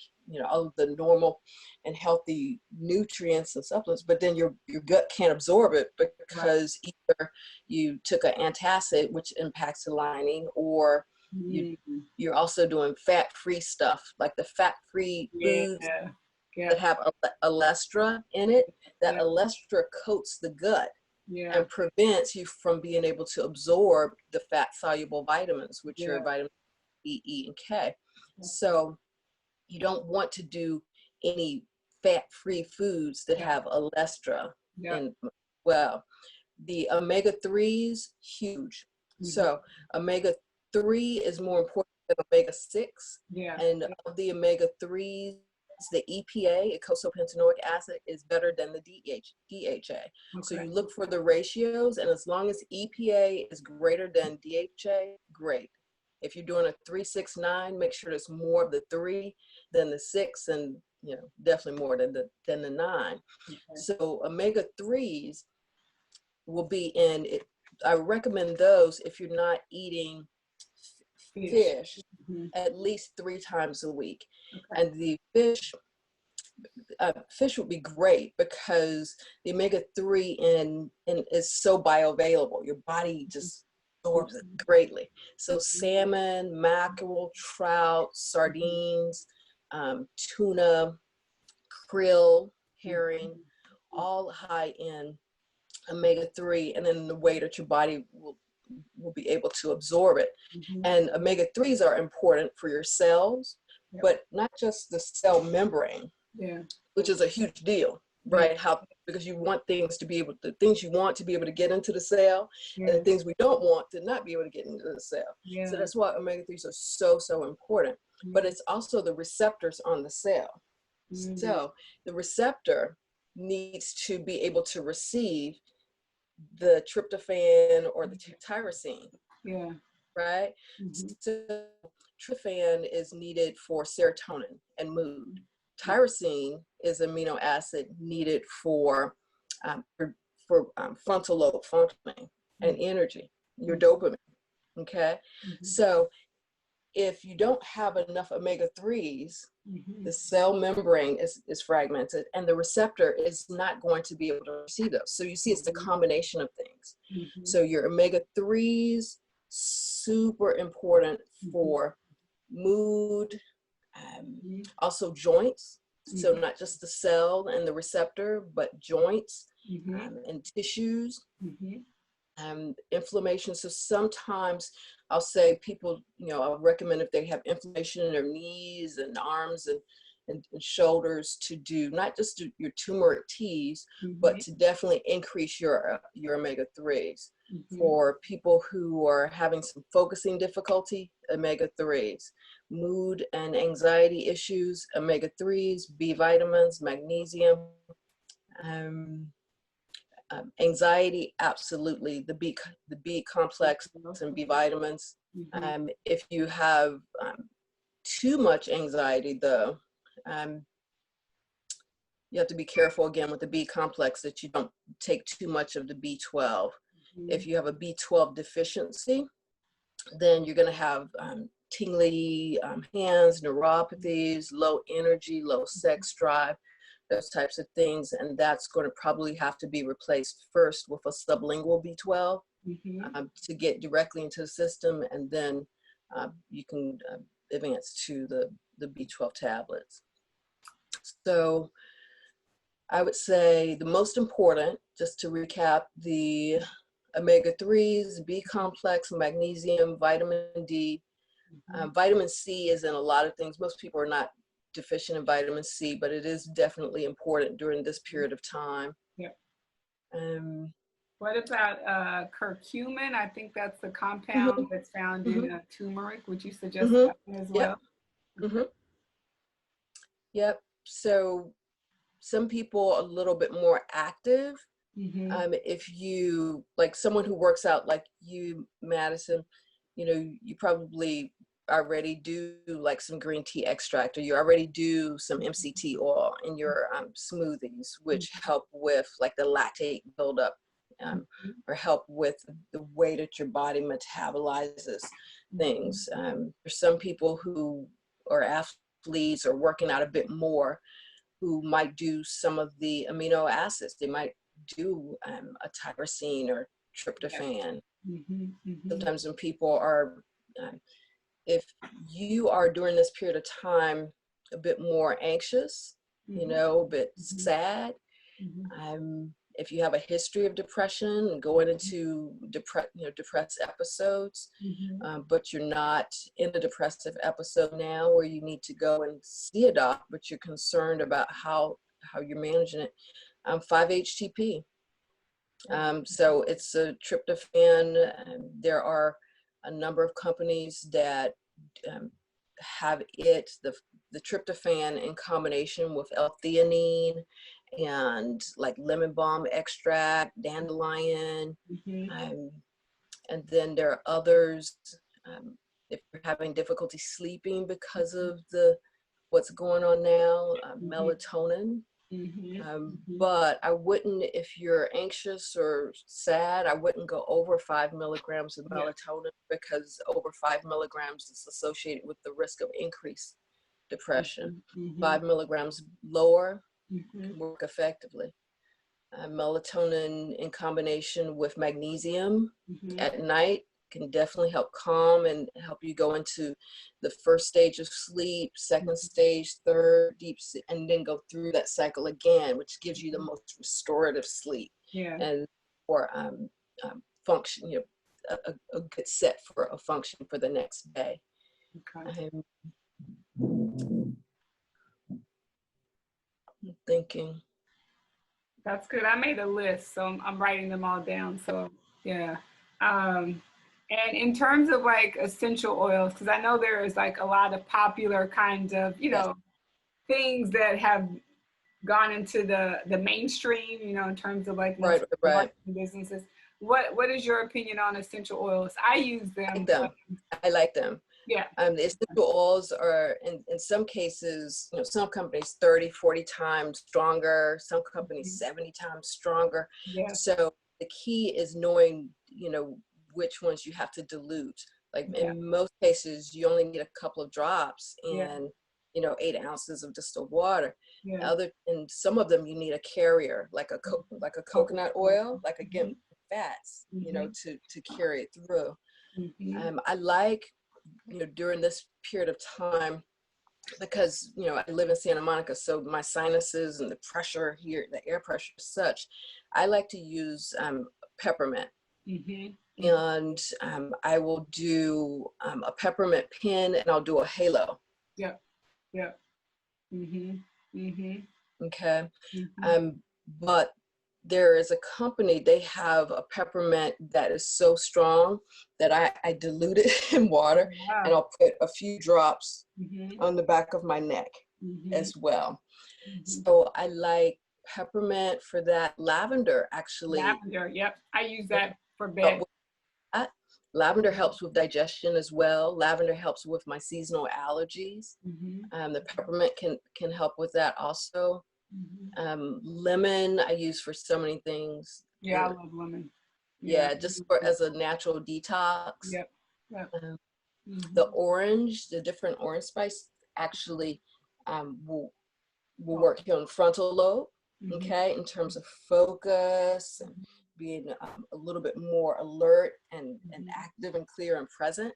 all of the normal and healthy nutrients and supplements, but then your gut can't absorb it, because either you took an antacid, which impacts the lining, or you're also doing fat-free stuff, like the fat-free foods that have olestra in it. That olestra coats the gut and prevents you from being able to absorb the fat-soluble vitamins, which are vitamin D, E, and K. So you don't want to do any fat-free foods that have olestra. And well, the omega-3s, huge. So omega-3 is more important than omega-6. And of the omega-3s, the EPA, eicosapentaenoic acid, is better than the DHA. So you look for the ratios, and as long as EPA is greater than DHA, great. If you're doing a 3-6-9, make sure there's more of the 3 than the 6, and definitely more than the 9. So omega-3s will be in it. I recommend those if you're not eating fish at least 3 times a week. And the fish would be great, because the omega-3 in is so bioavailable. Your body just absorbs it greatly. So salmon, mackerel, trout, sardines, tuna, krill, herring, all high in omega-3, and then the way that your body will be able to absorb it. And omega-3s are important for your cells, but not just the cell membrane, which is a huge deal, right? Because you want things to be able to, things you want to be able to get into the cell, and the things we don't want to not be able to get into the cell. So that's why omega-3s are so important. But it's also the receptors on the cell. So the receptor needs to be able to receive the tryptophan or the tyrosine. Right? So tryptophan is needed for serotonin and mood. Tyrosine is amino acid needed for frontal lobe functioning and energy, your dopamine. Okay, so if you don't have enough omega-3s, the cell membrane is fragmented, and the receptor is not going to be able to receive those. So you see, it's the combination of things. So your omega-3s, super important for mood, also joints. So not just the cell and the receptor, but joints and tissues, inflammation. So sometimes I'll say people, I'll recommend if they have inflammation in their knees and arms and shoulders, to do not just your turmeric teas, but to definitely increase your omega-3s. For people who are having some focusing difficulty, omega-3s. Mood and anxiety issues, omega-3s, B vitamins, magnesium. Anxiety, absolutely, the B complex and B vitamins. If you have too much anxiety, though, you have to be careful again with the B complex that you don't take too much of the B12. If you have a B12 deficiency, then you're going to have tingly hands, neuropathies, low energy, low sex drive, those types of things. And that's going to probably have to be replaced first with a sublingual B12 to get directly into the system. And then you can advance to the B12 tablets. So I would say the most important, just to recap, the omega-3s, B complex, magnesium, vitamin D. Vitamin C is in a lot of things. Most people are not deficient in vitamin C, but it is definitely important during this period of time. Yep. What about curcumin? I think that's the compound that's found in turmeric. Would you suggest that as well? Yep. So some people are a little bit more active. If you, like someone who works out like you, Madison, you know, you probably already do like some green tea extract, or you already do some MCT oil in your smoothies, which help with like the lactate buildup, or help with the way that your body metabolizes things. There's some people who are athletes or working out a bit more who might do some of the amino acids. They might do a tyrosine or tryptophan. Sometimes when people are, if you are during this period of time a bit more anxious, you know, a bit sad, if you have a history of depression and going into depressed episodes, but you're not in a depressive episode now where you need to go and see a doc, but you're concerned about how you're managing it, 5-HTP. So it's a tryptophan. There are a number of companies that have it, the tryptophan in combination with L-theanine and like lemon balm extract, dandelion. And then there are others, if you're having difficulty sleeping because of what's going on now, melatonin. But I wouldn't, if you're anxious or sad, I wouldn't go over 5 milligrams of melatonin, because over 5 milligrams is associated with the risk of increased depression. 5 milligrams lower can work effectively. Melatonin in combination with magnesium at night can definitely help calm and help you go into the first stage of sleep, second stage, third, deep sleep, and then go through that cycle again, which gives you the most restorative sleep and for function, you know, a good set for a function for the next day. I'm thinking. That's good. I made a list, so I'm writing them all down. So yeah. And in terms of like essential oils, because I know there is like a lot of popular kinds of, you know, things that have gone into the mainstream, you know, in terms of like businesses. What is your opinion on essential oils? I use them. I like them. Yeah. The essential oils are in some cases, you know, some companies 30, 40 times stronger, some companies 70 times stronger. Yeah. So the key is knowing, you know, which ones you have to dilute. Like in most cases, you only need a couple of drops and, you know, 8 ounces of distilled water. And some of them you need a carrier, like a coconut oil, like again, fats, you know, to carry it through. I like, you know, during this period of time, because, you know, I live in Santa Monica, so my sinuses and the pressure here, the air pressure is such, I like to use peppermint. And I will do a peppermint pin, and I'll do a halo. Okay. But there is a company, they have a peppermint that is so strong that I dilute it in water, and I'll put a few drops on the back of my neck as well. So I like peppermint for that. Lavender, actually. Lavender, I use that for bed. Lavender helps with digestion as well. Lavender helps with my seasonal allergies. The peppermint can help with that also. Lemon I use for so many things. Yeah, I love lemon. Yeah, just for as a natural detox. Yep. Yep. The orange, the different orange spice actually will work here on the frontal lobe, okay, in terms of focus and being a little bit more alert and active and clear and present.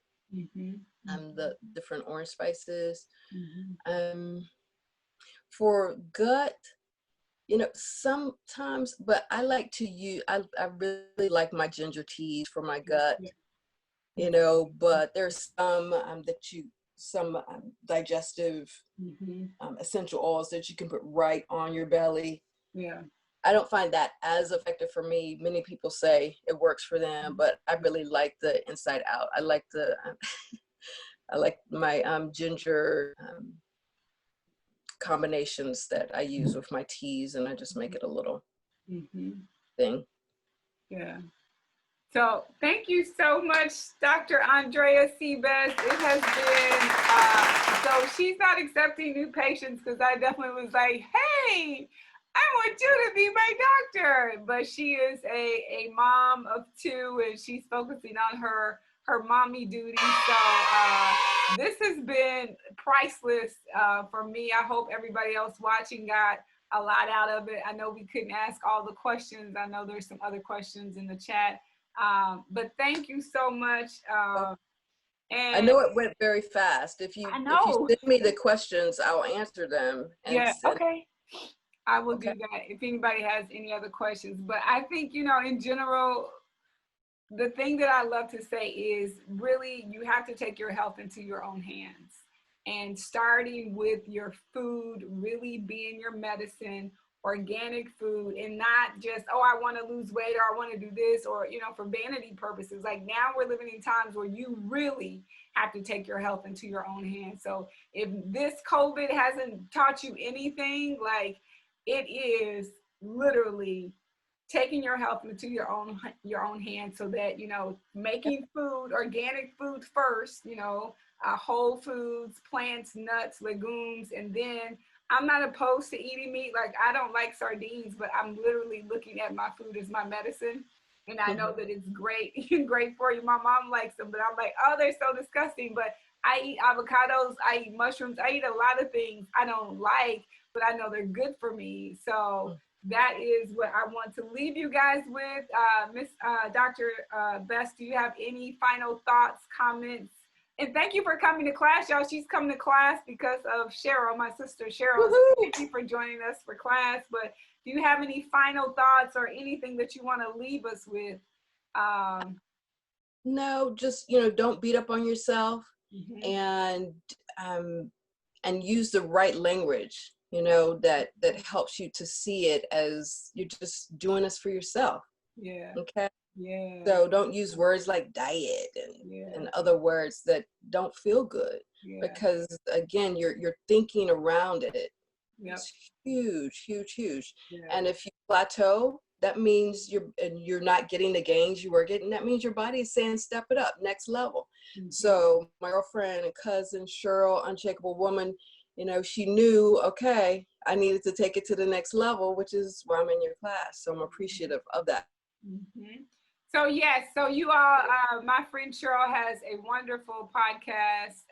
The different orange spices. For gut, you know, sometimes, but I like to use, I really like my ginger teas for my gut, you know, but there's some some digestive essential oils that you can put right on your belly. Yeah. I don't find that as effective for me. Many people say it works for them, but I really like the inside out. I like the, I like my ginger combinations that I use with my teas, and I just make it a little thing. Yeah. So thank you so much, Dr. Andrea Seabest. It has been, so she's not accepting new patients because I definitely was like, hey, I want you to be my doctor. But she is a mom of two, and she's focusing on her mommy duty. So this has been priceless for me. I hope everybody else watching got a lot out of it. I know we couldn't ask all the questions. I know there's some other questions in the chat. But thank you so much. And I know it went very fast. If you send me the questions, I'll answer them. Okay. I will do that if anybody has any other questions. But I think, you know, in general, the thing that I love to say is really you have to take your health into your own hands. And starting with your food, really being your medicine, organic food, and not just, oh, I want to lose weight or I want to do this, or, you know, for vanity purposes. Like now we're living in times where you really have to take your health into your own hands. So if this COVID hasn't taught you anything, like it is literally taking your health into your own hands, so that, you know, making food, organic food first, you know, whole foods, plants, nuts, legumes, and then I'm not opposed to eating meat. Like I don't like sardines, but I'm literally looking at my food as my medicine. And I know that it's great, great for you. My mom likes them, but I'm like, oh, they're so disgusting. But I eat avocados, I eat mushrooms, I eat a lot of things I don't like, but I know they're good for me. So that is what I want to leave you guys with. Dr. Best, do you have any final thoughts, comments? And thank you for coming to class, y'all. She's coming to class because of Cheryl, my sister Cheryl. Thank you for joining us for class. But do you have any final thoughts or anything that you want to leave us with? No, just, you know, don't beat up on yourself, and use the right language, you know, that helps you to see it as you're just doing this for yourself. Yeah. Okay. Yeah. So don't use words like diet and other words that don't feel good, because again, you're thinking around it. It's huge, huge, huge. And if you plateau, that means you're not getting the gains you were getting. That means your body is saying, step it up, next level. So my girlfriend and cousin Cheryl, Unshakable Woman, you know, she knew, okay, I needed to take it to the next level, which is why I'm in your class. So I'm appreciative of that. So yes, so you all, my friend Cheryl has a wonderful podcast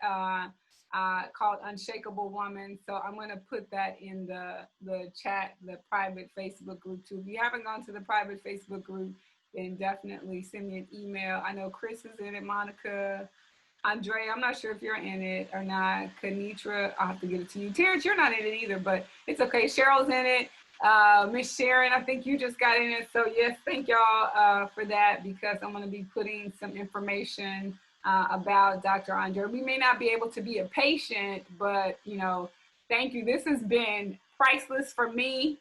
called Unshakable Woman. So I'm going to put that in the chat, the private Facebook group too. If you haven't gone to the private Facebook group, then definitely send me an email. I know Chris is in it, Monica, Andrea, I'm not sure if you're in it or not. Kenitra, I'll have to get it to you. Terrence, you're not in it either, but it's okay. Cheryl's in it. Miss Sharon, I think you just got in it. So yes, thank y'all for that, because I'm going to be putting some information about Dr. Andrea. We may not be able to be a patient, but you know, thank you. This has been priceless for me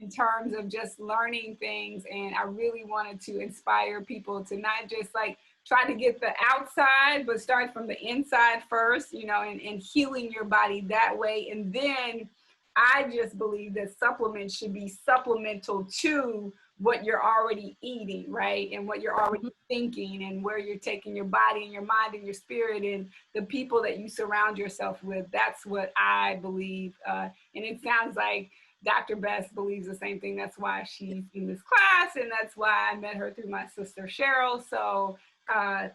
in terms of just learning things. And I really wanted to inspire people to not just like try to get the outside, but start from the inside first, you know, and healing your body that way. And then I just believe that supplements should be supplemental to what you're already eating, right? And what you're already thinking, and where you're taking your body and your mind and your spirit and the people that you surround yourself with. That's what I believe. And it sounds like Dr. Bess believes the same thing. That's why she's in this class, and that's why I met her through my sister Cheryl. So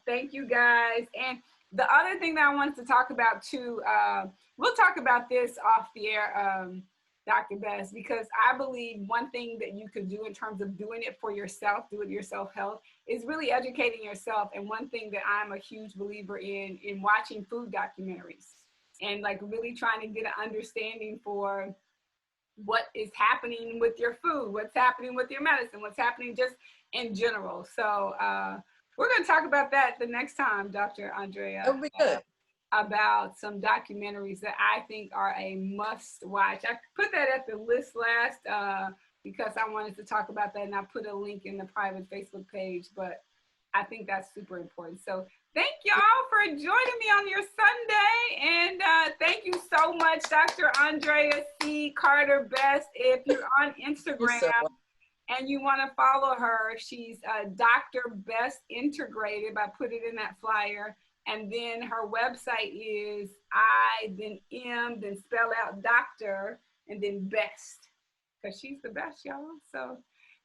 thank you guys. And the other thing that I wanted to talk about too, we'll talk about this off the air, Dr. Bess, because I believe one thing that you could do in terms of doing it for yourself, do it yourself health, is really educating yourself. And one thing that I'm a huge believer in watching food documentaries and like really trying to get an understanding for what is happening with your food, what's happening with your medicine, what's happening just in general. So we're going to talk about that the next time, Dr. Andrea. That would be good. About some documentaries that I think are a must watch. I put that at the list last because I wanted to talk about that, and I put a link in the private Facebook page, but I think that's super important. So thank y'all for joining me on your Sunday, and thank you so much, Dr. Andrea C. Carter Bess. If you're on Instagram and you want to follow her, she's Dr. Bess Integrative. I put it in that flyer. And then her website is I, then M, then spell out doctor, and then best. Because she's the best, y'all. So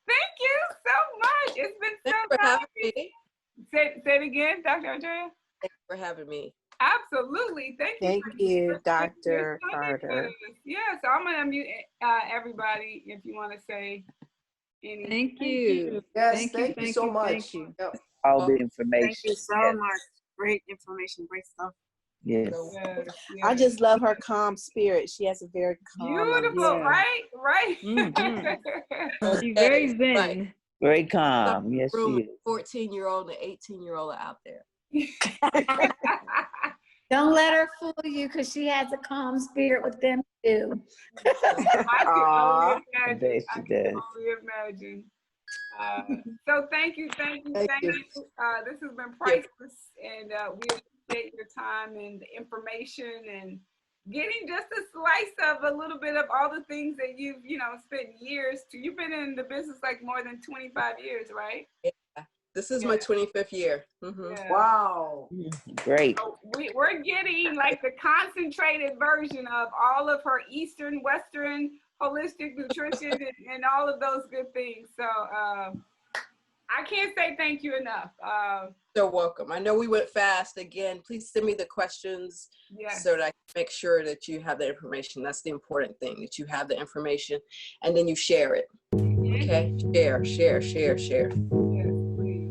thank you so much. It's been so Thanks for having me. Say it again, Dr. Andrea. Thanks for having me. Absolutely. Thank you, Dr. Carter. Yeah, so I'm going to mute everybody if you want to say anything. Thank you. Yes, thank you so much. Thank you. Yep. All the information. Thank you so much. Great information, great stuff. Yes. Yes, I yes. just love her calm spirit. She has a very calm. Beautiful, Yeah. right? Right. Mhm. She's very zen. Right. Very calm. Yes, she Room is. 14-year-old and 18-year-old are out there. Don't let her fool you, because she has a calm spirit with them too. I can Aw. only I imagine. bet I she can does. only imagine. So thank you. Thank you. This has been priceless, and we appreciate your time and the information and getting just a slice of a little bit of all the things that you've, spent years to. You've been in the business like more than 25 years, right? Yeah. This is my 25th year. Yeah. Wow. Great. So we're getting like the concentrated version of all of her Eastern, Western, holistic nutrition and all of those good things. So I can't say thank you enough. You're welcome. I know we went fast. Again, please send me the questions Yes. so that I can make sure that you have the information. That's the important thing, that you have the information and then you share it. Okay? Share. Yes, please.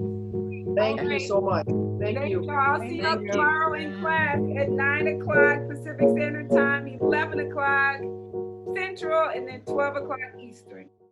Thank you so much. Thank you. Y'all. I'll see y'all Thank you. tomorrow in class at 9 o'clock Pacific Standard Time, 11 o'clock Central, and then 12 o'clock Eastern.